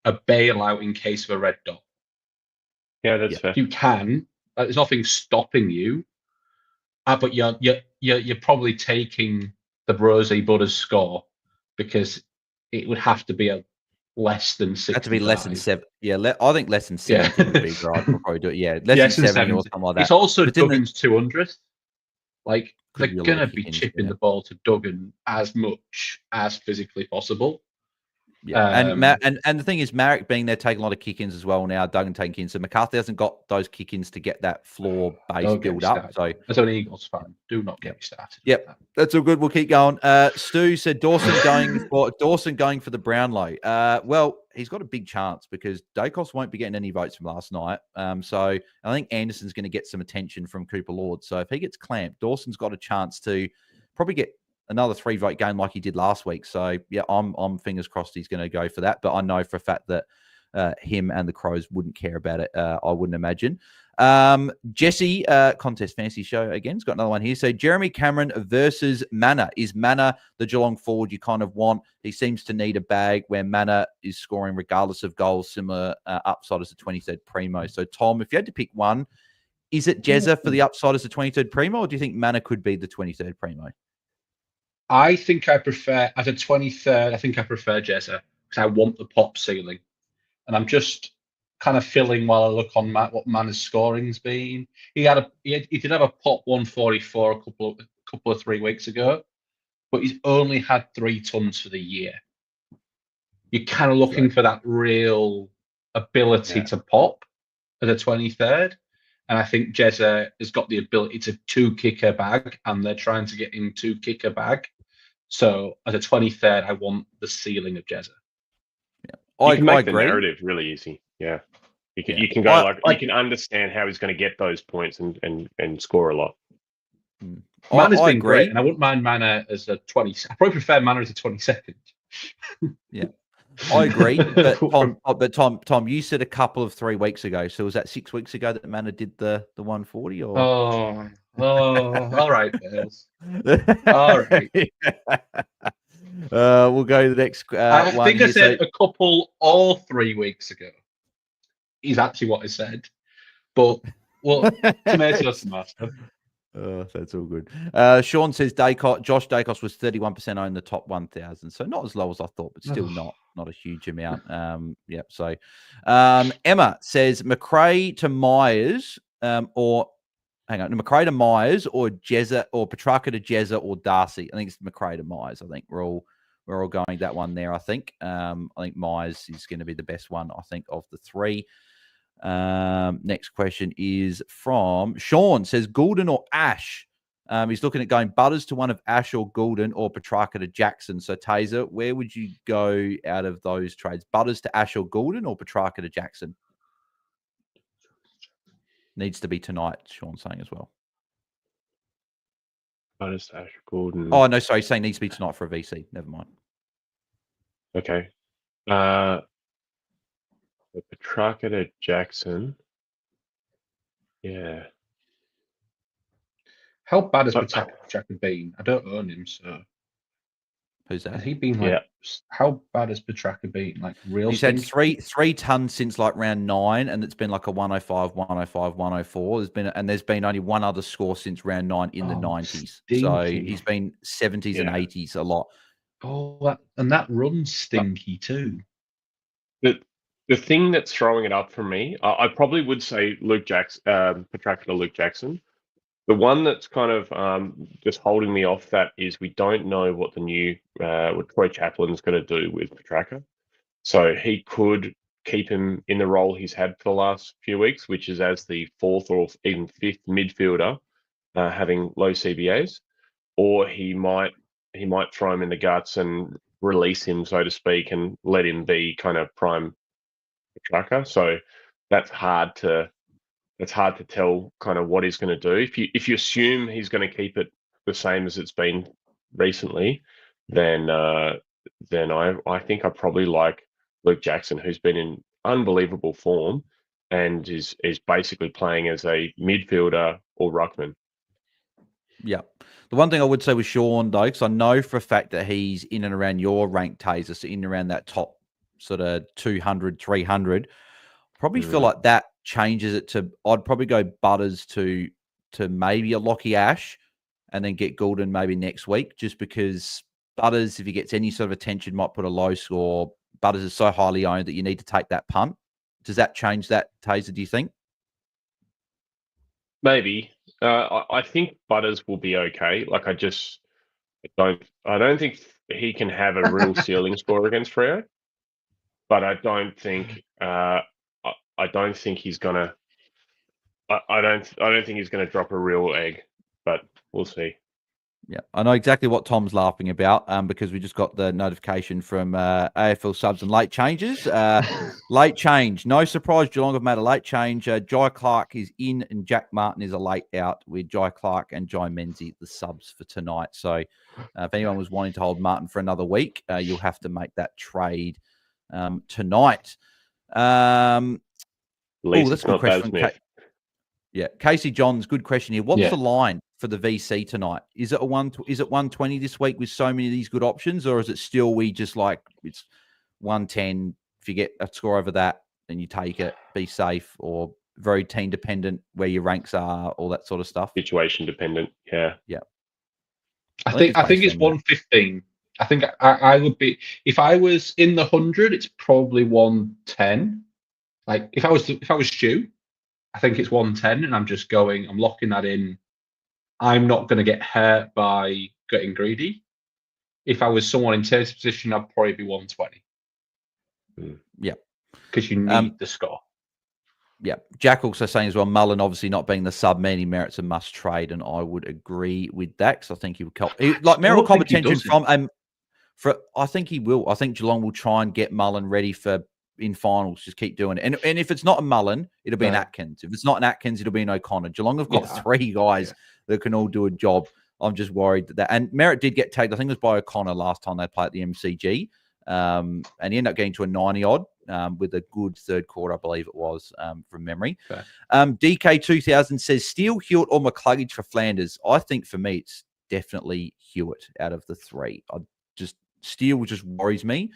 B: a bailout in case of a red dot.
C: Yeah, that's fair.
B: You can. There's nothing stopping you. But you're probably taking the Rosie Butters score because it would have to be a less than 60.
A: Have to be less than 7. Yeah, I think less than 70 would be right. I'd probably do it. Yeah, less than 70 or something like that.
B: It's also Duggan's 200th. Like, they're
A: Could be a
B: going
A: lot
B: to
A: of
B: be
A: kick-ins,
B: chipping
A: yeah.
B: the ball to Duggan as much as physically possible.
A: Yeah, and the thing is, Marek being there taking a lot of kick-ins as well now, Duggan taking kick-ins. So McCarthy hasn't got those kick-ins to get that floor base build up. So
B: as an Eagles fan, do not get me started.
A: Yep, that's all good. We'll keep going. Stu said Dawson going for the Brownlow. Well, he's got a big chance because Dacos won't be getting any votes from last night. So I think Anderson's going to get some attention from Cooper Lord. So if he gets clamped, Dawson's got a chance to probably get another 3-vote game like he did last week. So yeah, I'm fingers crossed he's going to go for that. But I know for a fact that him and the Crows wouldn't care about it. I wouldn't imagine. Jesse, Contest Fantasy Show again, has got another one here. So Jeremy Cameron versus Manna. Is Manna the Geelong forward you kind of want? He seems to need a bag where Manna is scoring regardless of goals, similar upside as the 23rd primo. So Tom, if you had to pick one, is it Jezza for the upside as the 23rd primo, or do you think Manna could be the 23rd primo?
B: I think I prefer, as a 23rd, I think I prefer Jezza because I want the pop ceiling. And I'm just kind of feeling while I look on what Manna's scoring's been. He did have a pop 144 a couple of 3 weeks ago, but he's only had 3 tons for the year. You're kind of looking for that real ability to pop as a 23rd. And I think Jezza has got the ability to 2-kicker bag, and they're trying to get him 2-kicker bag. So as a 23rd, I want the ceiling of Jezza.
C: You can make the narrative really easy. Yeah. You can go you can understand how he's going to get those points and score a lot.
B: Manna's been great, and I wouldn't mind Manna as a 20. I probably prefer Manna as a 22nd.
A: Yeah. I agree, but Tom, you said a couple of 3 weeks ago. So was that 6 weeks ago that Manna did the 140? Or
B: all right, Bales. All right.
A: We'll go to the next.
B: I think I said a couple or 3 weeks ago. Is actually what I said, but well, tomatoes.
A: That's all good. Sean says Josh Dacos was 31% owned the top 1,000, so not as low as I thought, but still not a huge amount. So Emma says McRae to Myers or hang on, McRae to Myers or Jezza or Petrarca to Jezza or Darcy. I think it's McRae to Myers. I think we're all going that one there. I think Myers is going to be the best one. I think of the three. Next question is from Sean. Says Goulden or Ash. He's looking at going Butters to one of Ash or Goulden or Petrarca to Jackson. So Taezer, where would you go out of those trades? Butters to Ash or Goulden or Petrarca to Jackson? Needs to be tonight, Sean's saying as well.
C: Butters to Ash Goulden.
A: Oh, no, sorry. He's saying needs to be tonight for a VC. Never mind.
C: Okay. Petrarca to Jackson. Yeah.
B: How bad has Petrarca been? I don't own him, so.
A: Who's that?
B: Has he been like? Yeah. How bad has Petrarca been? Like real?
A: He's had three tons since like round 9, and it's been like a 105, 105, 104. There's been only one other score since round 9 in the 90s. Stinky. So he's been 70s and 80s a lot.
B: Oh, and that run's stinky too.
C: The thing that's throwing it up for me, I probably would say Petrarca to Luke Jackson. The one that's kind of just holding me off that is we don't know what the new what Troy Chaplin's going to do with Petrarca. So he could keep him in the role he's had for the last few weeks, which is as the 4th or even 5th midfielder, having low CBAs, or he might throw him in the guts and release him, so to speak, and let him be kind of prime Petrarca. So that's hard to tell kind of what he's going to do. If you assume he's going to keep it the same as it's been recently, then I think I probably like Luke Jackson, who's been in unbelievable form and is basically playing as a midfielder or ruckman.
A: Yeah. The one thing I would say with Sean, though, because I know for a fact that he's in and around your rank, Taezer, so in and around that top sort of 200, 300, probably feel like that changes it to, I'd probably go Butters to maybe a Lockie Ash and then get Goulden maybe next week, just because Butters, if he gets any sort of attention, might put a low score. Butters is so highly owned that you need to take that punt. Does that change that, Taezer, do you think?
C: Maybe. I think Butters will be okay. Like I don't think he can have a real ceiling score against Freo, but I don't think he's gonna. I don't think he's gonna drop a real egg, but we'll see.
A: Yeah, I know exactly what Tom's laughing about because we just got the notification from AFL subs and late changes. Late change. No surprise, Geelong have made a late change. Jai Clark is in and Jack Martin is a late out with Jai Clark and Jai Menzies, the subs for tonight. So if anyone was wanting to hold Martin for another week, you'll have to make that trade tonight.
C: At least that's a good question from
A: Yeah, Casey Johns, good question here. What's the line for the VC tonight? Is it 120 this week with so many of these good options, or is it still we just like it's 110? If you get a score over that, then you take it. Be safe, or very team dependent where your ranks are, all that sort of stuff.
C: Situation dependent. Yeah.
B: I think it's 115. I think I would be if I was in the 100. It's probably 110. Like if I was Stu, I think it's 110, and I'm locking that in. I'm not going to get hurt by getting greedy. If I was someone in Taser's position, I'd probably be 120.
A: Yeah.
B: Because you need the score.
A: Yeah. Jack also saying as well, Mullen obviously not being the sub man, he merits a must trade, and I would agree with that because I think he would Merrill Cobb attention I think he will. I think Geelong will try and get Mullen ready for in finals, just keep doing it. And if it's not a Mullen, it'll be an Atkins. If it's not an Atkins, it'll be an O'Connor. Geelong have got 3 guys that can all do a job. I'm just worried that and Merritt did get tagged. I think it was by O'Connor last time they played at the MCG. And he ended up getting to a 90-odd with a good third quarter, I believe it was, from memory.
B: Okay.
A: DK2000 says, Steele, Hewitt, or McCluggage for Flanders. I think for me, it's definitely Hewitt out of the 3. Steele just worries me.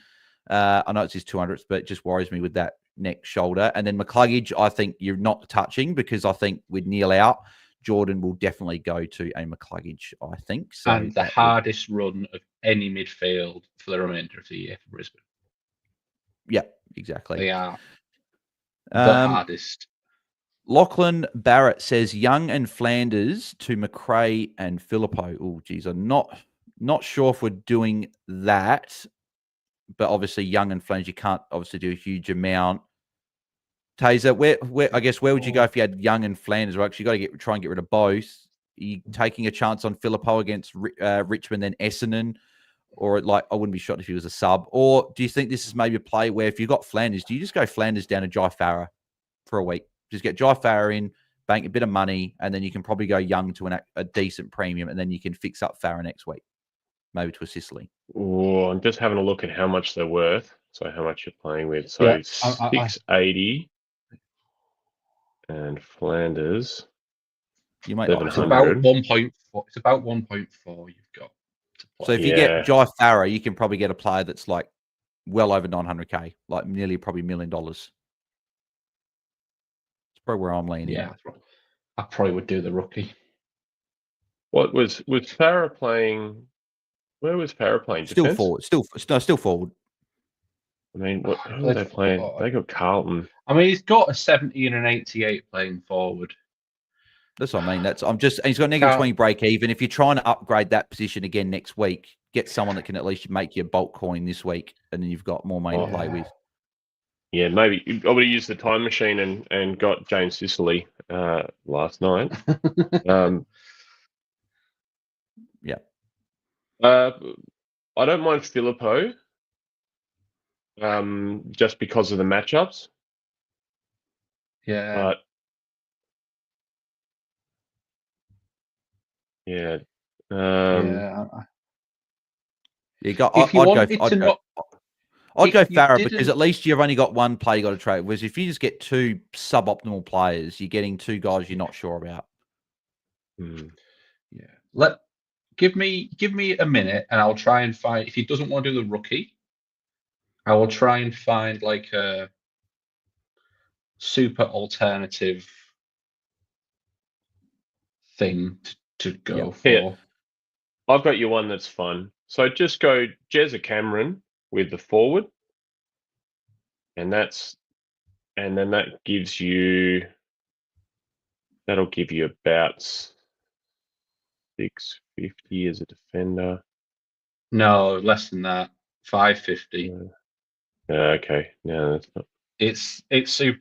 A: I know it's his 200s, but it just worries me with that neck shoulder. And then McCluggage, I think you're not touching because I think with Neil out, Jordan will definitely go to a McCluggage, I think. So
B: and the hardest run of any midfield for the remainder of the year for Brisbane.
A: Yeah, exactly.
B: They are the hardest.
A: Lachlan Barrett says Young and Flanders to McRae and Filippo. Oh, geez, I'm not sure if we're doing that, but obviously Young and Flanders, you can't obviously do a huge amount. Taezer, where would you go if you had Young and Flanders? Well, actually, you got to try and get rid of both. Are you taking a chance on Filippo against Richmond, then Essendon? Or I wouldn't be shocked if he was a sub. Or do you think this is maybe a play where if you've got Flanders, do you just go Flanders down to Jai Farah for a week? Just get Jai Farah in, bank a bit of money, and then you can probably go Young to a decent premium, and then you can fix up Farah next week, maybe to a Sicily.
C: Oh, I'm just having a look at how much they're worth. So how much you're playing with. So 680 and Flanders.
B: You might it's about 1.4. It's about 1.4 you've got to play.
A: So if you get Jai Farah, you can probably get a player that's like well over 900k, like nearly probably $1 million. It's probably where I'm leaning.
B: Yeah, I probably would do the rookie.
C: What was Farah playing? Where was Farah playing?
A: Still
C: defense?
A: forward. Still forward.
C: I mean, who are they playing? They got Carlton.
B: I mean, he's got a 70 and an 88 playing forward.
A: That's what I mean. He's got negative 20 break even. If you're trying to upgrade that position again next week, get someone that can at least make your bulk coin this week, and then you've got more money to play with.
C: Yeah, maybe I would have used the time machine and got James Sicily last night.
A: Yeah.
C: I don't mind Filippo, just because of the matchups.
B: Yeah.
C: Yeah.
A: I'd go Farah because at least you've only got one player you got to trade. Whereas if you just get two suboptimal players, you're getting two guys you're not sure about.
B: Yeah. Give me a minute and I'll try and find, if he doesn't want to do the rookie, I will try and find like a super alternative thing to go for.
C: Yeah. I've got you one that's fun. So just go Jezza Cameron with the forward. And then that gives you, that'll give you about 650 as a defender.
B: No, less than that. 550.
C: Okay. No, that's not.
B: It's super.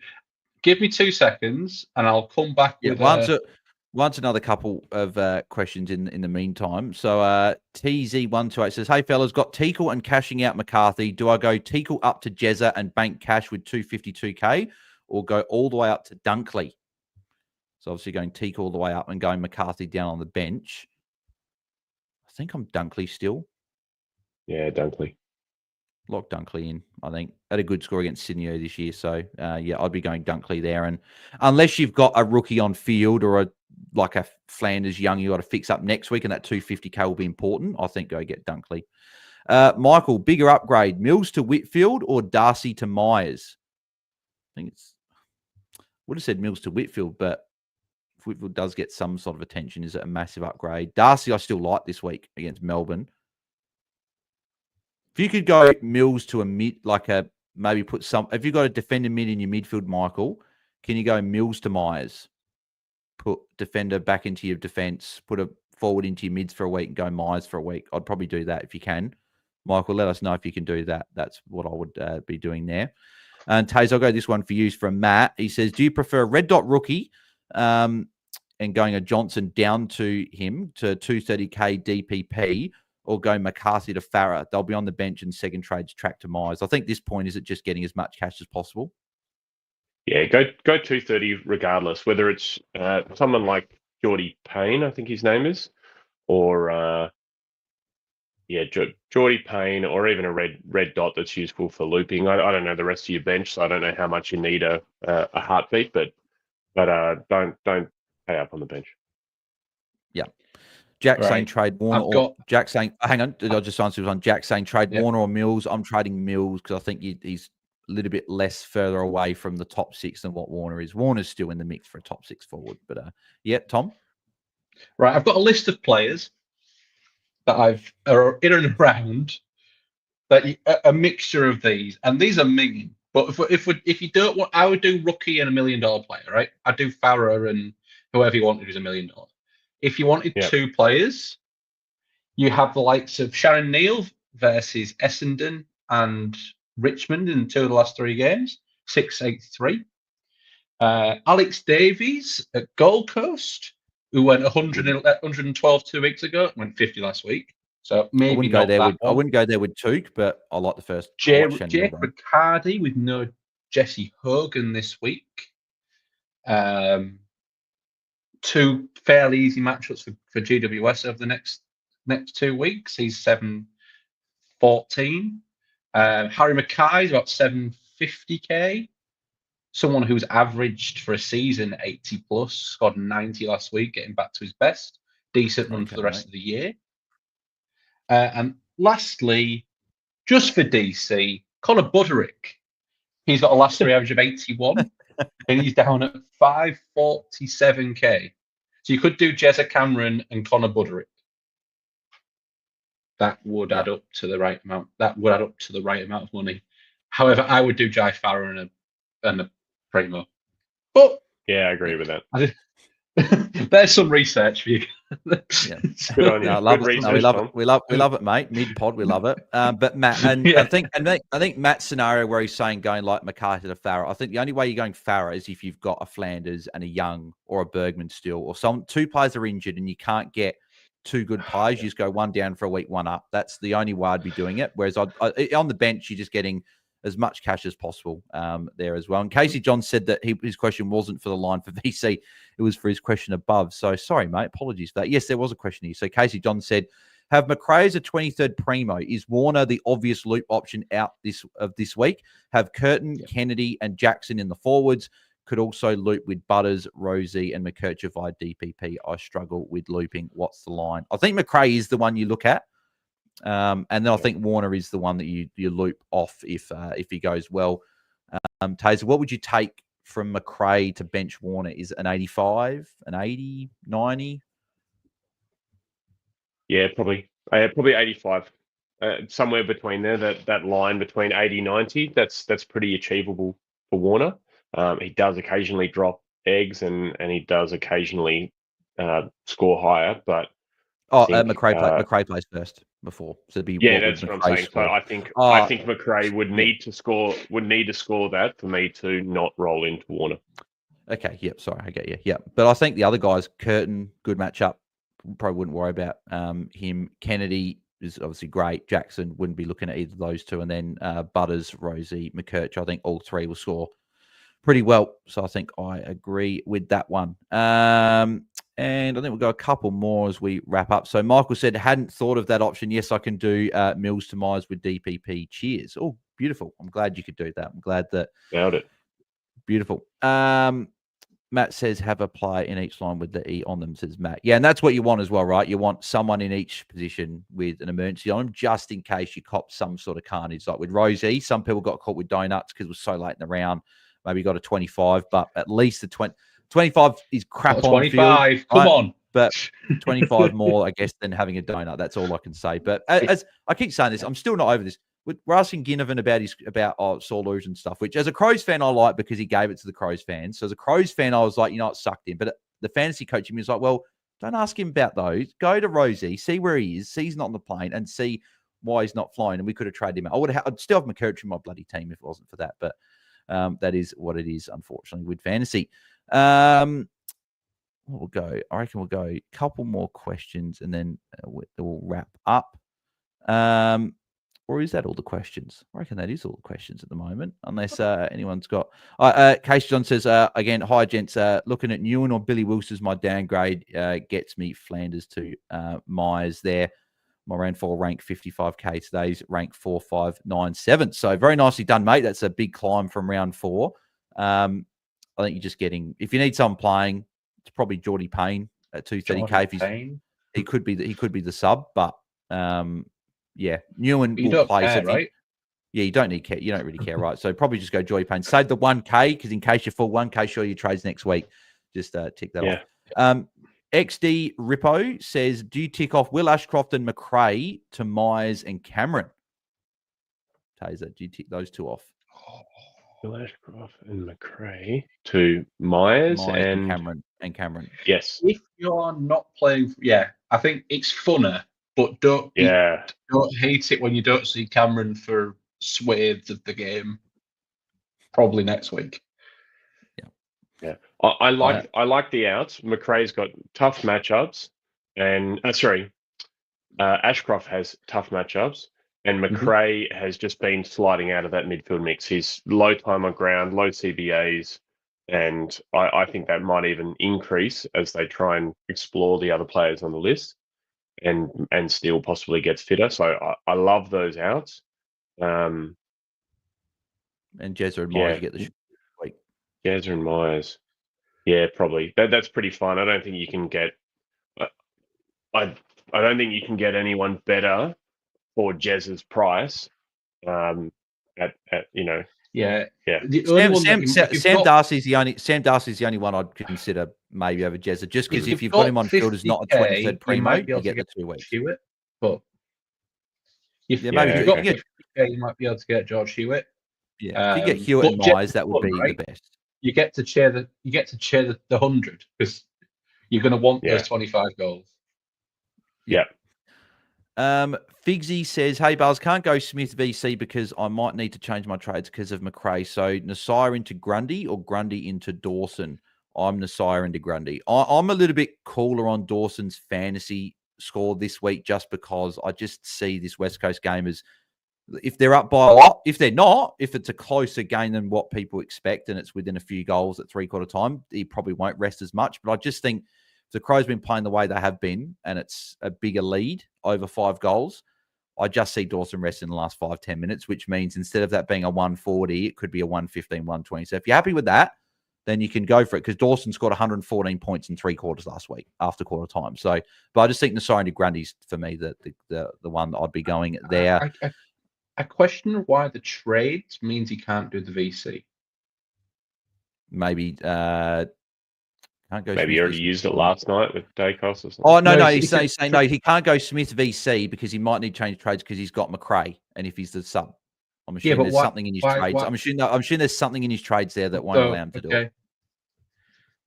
B: Give me 2 seconds and I'll come back with
A: once another couple of questions in the meantime. So TZ128 says, "Hey fellas, got Teakle and cashing out McCarthy. Do I go Teakle up to Jezza and bank cash with 252k, or go all the way up to Dunkley?" So obviously going Teakle all the way up and going McCarthy down on the bench. I think I'm Dunkley still.
C: Yeah, Dunkley.
A: Lock Dunkley in, I think. Had a good score against Sydney this year. So, I'd be going Dunkley there. And unless you've got a rookie on field or a Flanders Young you got to fix up next week, and that 250k will be important, I think go get Dunkley. Michael, bigger upgrade, Mills to Whitfield or Darcy to Myers? I think would have said Mills to Whitfield, but if Whitfield does get some sort of attention, is it a massive upgrade? Darcy I still like this week against Melbourne. If you could go Mills to a mid, maybe put some, if you've got a defender mid in your midfield, Michael, can you go Mills to Myers? Put defender back into your defense, put a forward into your mids for a week and go Myers for a week. I'd probably do that if you can. Michael, let us know if you can do that. That's what I would be doing there. And Taze, I'll go this one for you from Matt. He says, do you prefer a red dot rookie and going a Johnson down to him to 230k DPP, or go McCarthy to Farah? They'll be on the bench and second trades track to Myers. I think this point is it just getting as much cash as possible.
C: Yeah, go 230 regardless, whether it's someone like Jordy Payne, I think his name is, or Jordy Payne, or even a red dot that's useful for looping. I don't know the rest of your bench, so I don't know how much you need a heartbeat, but don't pay up on the bench.
A: Yeah. Jack saying trade Warner. Jack saying, hang on, I'll just answer on Jack saying trade Warner or Mills. I'm trading Mills because I think he's a little bit less further away from the top six than what Warner is. Warner's still in the mix for a top six forward, but Tom.
B: Right, I've got a list of players that are in and around that a mixture of these, and these are minging. But if you don't want, I would do rookie and $1 million player, right? I'd do Farah and whoever you wanted who's $1 million. If you wanted
C: Yep.
B: 2 players, you have the likes of Sharon Neal versus Essendon and Richmond in 2 of the last 3 games, 683. Alex Davies at Gold Coast, who went 112 2 weeks ago, went 50 last week. So maybe
A: I wouldn't go there with
B: one.
A: I wouldn't go there with Took, but I like the first.
B: Jake Riccardi with no Jesse Hogan this week. 2 fairly easy matchups for GWS over the next 2 weeks. He's 714. Harry Mackay is about 750k. Someone who's averaged for a season 80 plus, scored 90 last week, getting back to his best. Decent run for the rest of the year. And lastly, just for DC, Connor Buderick. He's got a last 3 average of 81, and he's down at 547k. So you could do Jezza Cameron and Connor Buderick. That would add up to the right amount. That would add up to the right amount of money. However, I would do Jai Farah and a Primo. But
C: yeah, I agree with that.
B: There's some research for you.
C: Good on you.
A: No, I love
C: Good
A: it. No,
C: research,
A: we love
C: Tom.
A: it. We love it, mate. Mid pod, we love it. But Matt, and I think Matt's scenario where he's saying going like McCarthy to Farah. I think the only way you're going Farah is if you've got a Flanders and a Young or a Bergman still, or 2 players are injured and you can't get 2 good players. You just go 1 down for a week, 1 up. That's the only way I'd be doing it. Whereas on the bench, you're just getting as much cash as possible there as well. And Casey John said that his question wasn't for the line for VC. It was for his question above. So sorry, mate. Apologies for that. Yes, there was a question here. So Casey John said, have McRae as a 23rd primo? Is Warner the obvious loop option out this week? Have Curtin, Kennedy, and Jackson in the forwards. Could also loop with Butters, Rosie, and McKercher via DPP. I struggle with looping. What's the line? I think McRae is the one you look at. And then I think Warner is the one that you loop off if he goes well. Taser, what would you take from McRae to bench Warner? Is it an 85, an 80, 90?
C: Yeah, probably 85. Somewhere between there, that line between 80, 90, that's pretty achievable for Warner. He does occasionally drop eggs and he does occasionally score higher, but
A: McRae plays first before. So it'd be
C: that's what I'm saying. So I think McRae would need to score that for me to not roll into Warner.
A: Okay, yep, sorry, I get you. Yep. But I think the other guys, Curtin, good matchup. Probably wouldn't worry about him. Kennedy is obviously great. Jackson wouldn't be looking at either of those 2. And then Butters, Rosie, McKercher, I think all 3 will score pretty well. So I think I agree with that one. And I think we'll go a couple more as we wrap up. So Michael said, hadn't thought of that option. Yes, I can do Mills to Myers with DPP. Cheers. Oh, beautiful. I'm glad you could do that. I'm glad that.
C: Nailed it.
A: Beautiful. Matt says, have a player in each line with the E on them, says Matt. Yeah, and that's what you want as well, right? You want someone in each position with an emergency on them, just in case you cop some sort of carnage. Like with Rosie, some people got caught with donuts because it was so late in the round. Maybe got a 25, but at least the 25 is crap on
B: 25,
A: field,
B: come
A: right?
B: on.
A: But 25 more, I guess, than having a donut. That's all I can say. But as I keep saying this, I'm still not over this. We're asking Ginnivan about Saul Lewis and stuff, which as a Crows fan, I like because he gave it to the Crows fans. So as a Crows fan, I was like, it sucked in. But the fantasy coach in me was like, well, don't ask him about those. Go to Rosie, see where he is, see he's not on the plane, and see why he's not flying. And we could have traded him out. I'd still have McKercher in my bloody team if it wasn't for that. But that is what it is, unfortunately, with fantasy. We'll go. I reckon we'll go a couple more questions and then we'll wrap up. Or is that all the questions? I reckon that is all the questions at the moment, unless anyone's got. Case John says again, hi gents. Looking at Newen or Billy Wilson as my downgrade gets me Flanders to Myers there. My round 4 rank 55k. Today's rank 4597. So very nicely done, mate. That's a big climb from round 4. I think you're just getting. If you need someone playing, it's probably Jordy Payne at 230k. He could be the sub, but yeah, Newen will play.
B: Care, right?
A: Yeah, you don't need care. You don't really care, right? So probably just go Jordy Payne. Save the 1k because in case you fall 1k, sure your trades next week. Just tick that off. XD Rippo says, do you tick off Will Ashcroft and McRae to Myers and Cameron? Taser, do you tick those 2 off?
C: Ashcroft and McRae to Myers and
A: Cameron.
C: Yes.
B: If you're not playing, I think it's funner, but don't hate it when you don't see Cameron for swathes of the game. Probably next week.
C: Yeah. I like the outs. McRae's got tough matchups, and Ashcroft has tough matchups, and McRae has just been sliding out of that midfield mix. He's low time on ground, low CBAs, and I think that might even increase as they try and explore the other players on the list, and Steele possibly gets fitter. So I love those outs.
A: And Jezza and Myers, you get the week.
C: Jezza and Myers. Yeah, probably. That's pretty fun. I don't think you can get. I don't think you can get anyone better for Jez's price. Sam
A: Darcy's the only one I'd consider maybe over Jezza, just because if you've got him on field as not a 23rd primo, you get the 2 weeks.
B: Hewitt, but if you might be able to get George Hewitt.
A: Yeah, if you get Hewitt and Myers, that would be the best.
B: You get to chair the 100 because you're going to want those 25 goals.
C: Yeah.
A: Figsy says, "Hey Buzz, can't go Smith VC because I might need to change my trades because of McRae. So Nasir into Grundy or Grundy into Dawson. I'm Nasir into Grundy. I'm a little bit cooler on Dawson's fantasy score this week just because I just see this West Coast game as if they're up by a lot. If they're not, if it's a closer game than what people expect and it's within a few goals at 3/4 time, he probably won't rest as much. But I just think if the Crows been playing the way they have been and it's a bigger lead over 5 goals, I just see Dawson rest in the last 5-10 minutes, which means instead of that being a 140, it could be a 115, 120. So if you're happy with that, then you can go for it because Dawson scored 114 points in 3/4 last week after quarter time. So, but I just think Nasir into Grundy's for me the one that I'd be going there.
B: I question why the trades means he can't do the VC.
A: Maybe can't go.
C: Maybe he already used it last night with Dacos or something.
A: Oh no, he's saying no. He can't go Smith VC because he might need to change trades because he's got McRae, and if he's the sub, I'm assuming there's something in his trades. I'm assuming there's something in his trades there that won't allow him to do it.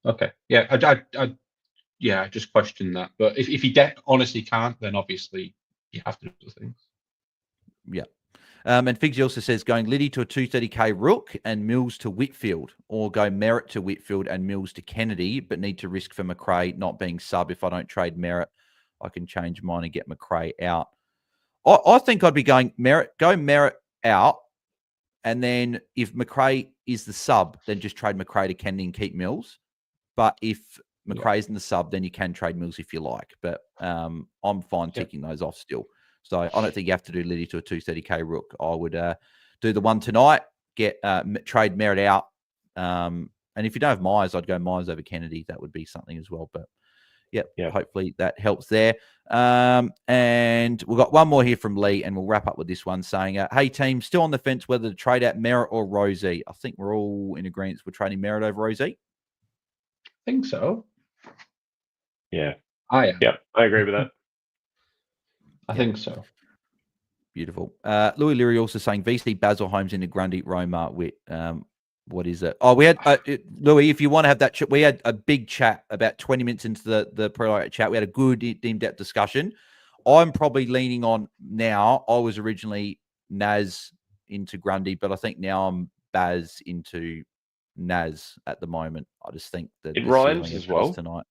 B: Okay. Yeah, I just questioned that. But if he honestly can't, then obviously you have to do things.
A: Yeah. And Figsy also says going Liddy to a 230k Rook and Mills to Whitfield, or go Merritt to Whitfield and Mills to Kennedy, but need to risk for McRae not being sub. If I don't trade Merritt, I can change mine and get McRae out. I think I'd be going Merritt out, and then if McRae is the sub, then just trade McRae to Kennedy and keep Mills. But if McRae isn't the sub, then you can trade Mills if you like. But I'm fine ticking those off still. So I don't think you have to do Liddy to a 230k Rook. I would do the one tonight, get trade Merritt out. And if you don't have Myers, I'd go Myers over Kennedy. That would be something as well. But hopefully that helps there. And we've got one more here from Lee, and we'll wrap up with this one saying, hey team, still on the fence whether to trade out Merritt or Rosie. I think we're all in agreement we're trading Merritt over Rosie.
B: I think so.
C: Yeah.
B: I am.
C: Yeah, I agree with that.
B: I think so.
A: Beautiful. Louis Leary also saying VC Basil Holmes into Grundy Roma with what is it? Oh, we had Louis. If you want to have that chat, we had a big chat about 20 minutes into the pre-lockout chat. We had a good in-depth discussion. I'm probably leaning on now. I was originally Naz into Grundy, but I think now I'm Baz into Naz at the moment. I just think that
C: it rhymes as well
A: tonight.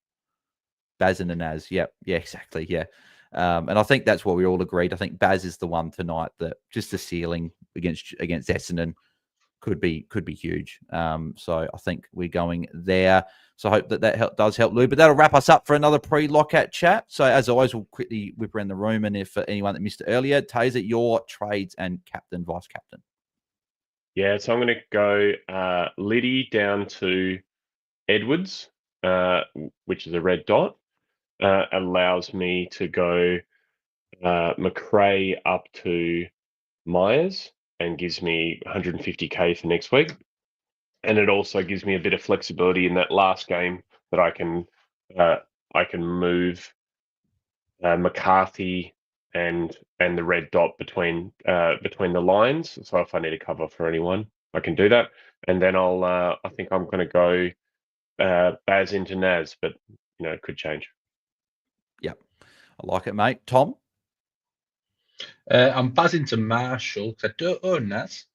A: Baz and a Naz. Yeah, exactly. Yeah. And I think that's what we all agreed. I think Baz is the one tonight that just the ceiling against Essendon could be huge. So I think we're going there. So I hope that does help, Lou. But that'll wrap us up for another pre-lockout chat. So as always, we'll quickly whip around the room. And if anyone that missed it earlier, Taezer, your trades and captain, vice captain.
C: Yeah, so I'm going to go Liddy down to Edwards, which is a red dot. Allows me to go McRae up to Myers and gives me 150k for next week. And it also gives me a bit of flexibility in that last game that I can move McCarthy and the red dot between the lines. So if I need a cover for anyone, I can do that. And then I think I'm going to go Baz into Naz, but it could change.
A: Yep. I like it, mate. Tom?
B: I'm buzzing to Marshall because I don't own Naz.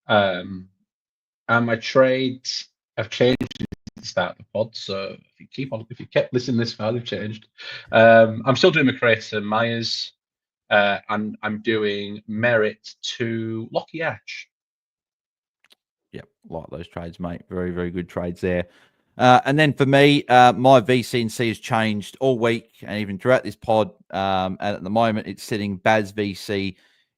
B: And my trades have changed at the start of the pod. So if you kept listening this far, they've changed. I'm still doing McRae to Myers, and I'm doing Merritt to Lockie Ash.
A: Yep, like those trades, mate. Very, very good trades there. And then for me, my VC&C has changed all week and even throughout this pod. And at the moment, it's sitting Baz VC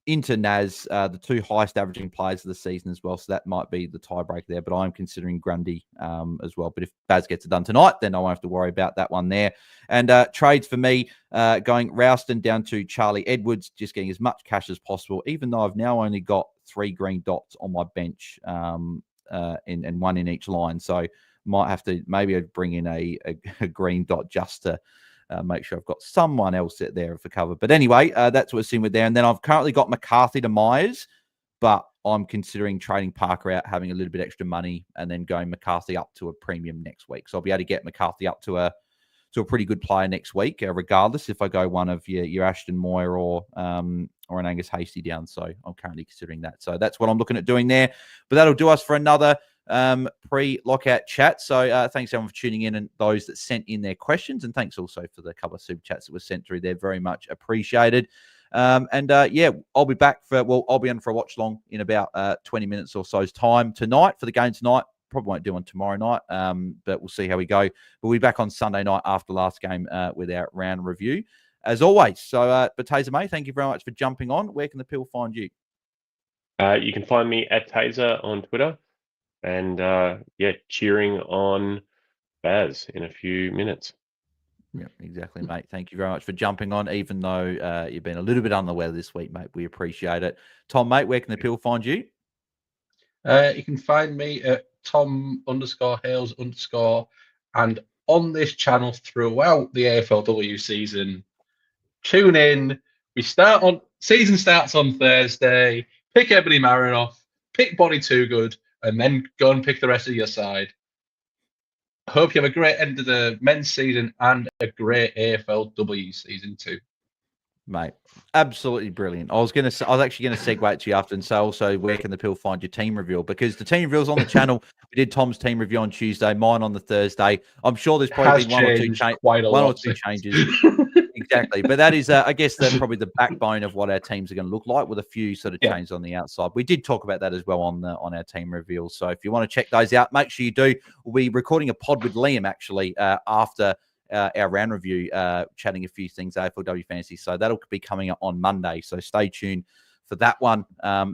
A: into Naz, the two highest averaging players of the season as well. So that might be the tiebreaker there. But I'm considering Grundy as well. But if Baz gets it done tonight, then I won't have to worry about that one there. And trades for me, going Rouston down to Charlie Edwards, just getting as much cash as possible, even though I've now only got 3 green dots on my bench and one in each line. So might have to maybe bring in a green dot just to make sure I've got someone else there for cover. But anyway, that's what we're seeing with there. And then I've currently got McCarthy to Myers, but I'm considering trading Parker out, having a little bit extra money, and then going McCarthy up to a premium next week. So I'll be able to get McCarthy up to a pretty good player next week, regardless if I go one of your Ashton Moyer or an Angus Hasty down. So I'm currently considering that. So that's what I'm looking at doing there. But that'll do us for another pre-lockout chat. So thanks everyone for tuning in and those that sent in their questions, and thanks also for the couple of super chats that were sent through there. Very much appreciated. Yeah, I'll be back I'll be on for a watch long in about 20 minutes or so's time tonight for the game tonight. Probably won't do one tomorrow night, but we'll see how we go. But we'll be back on Sunday night after last game with our round review, as always. So, but Taezer, mate, thank you very much for jumping on. Where can the people find you?
C: You can find me at Taezer on Twitter, and cheering on Baz in a few minutes.
A: Yeah, exactly, mate. Thank you very much for jumping on, even though you've been a little bit under the weather this week, mate. We appreciate it. Tom, mate, where can the people find you?
B: You can find me at Tom_Hales_, and on this channel throughout the AFLW season. Tune in. Season starts on Thursday. Pick Ebony Marinoff, pick Bonnie Too Good, and then go and pick the rest of your side. I hope you have a great end of the men's season and a great AFLW season too.
A: Mate, absolutely brilliant. I was actually going to segue to you after and say also, where can the people find your team reveal? Because the team reveal's on the channel. We did Tom's team review on Tuesday, mine on the Thursday. I'm sure there's probably been one or two changes. Exactly. But that is, I guess, probably the backbone of what our teams are going to look like, with a few sort of changes on the outside. We did talk about that as well on our team reveal. So if you want to check those out, make sure you do. We'll be recording a pod with Liam, actually, after our round review, chatting a few things AFLW Fantasy. So that'll be coming up on Monday. So stay tuned for that one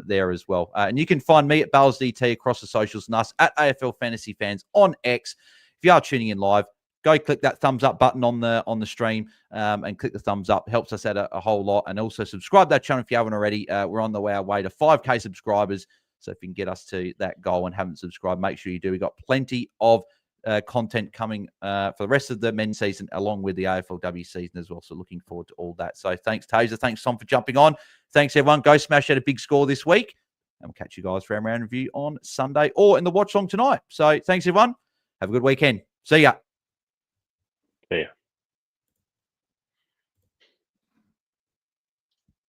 A: there as well. And you can find me at BAILSDT across the socials and us at AFL Fantasy Fans on X. If you are tuning in live, go click that thumbs up button on the stream and click the thumbs up. Helps us out a whole lot. And also subscribe to that channel if you haven't already. We're on our way to 5K subscribers. So if you can get us to that goal and haven't subscribed, make sure you do. We've got plenty of content coming for the rest of the men's season, along with the AFLW season as well. So looking forward to all that. So thanks, Taezer. Thanks, Tom, for jumping on. Thanks, everyone. Go smash out a big score this week. And we'll catch you guys for our round review on Sunday or in the watch long tonight. So thanks, everyone. Have a good weekend. See ya.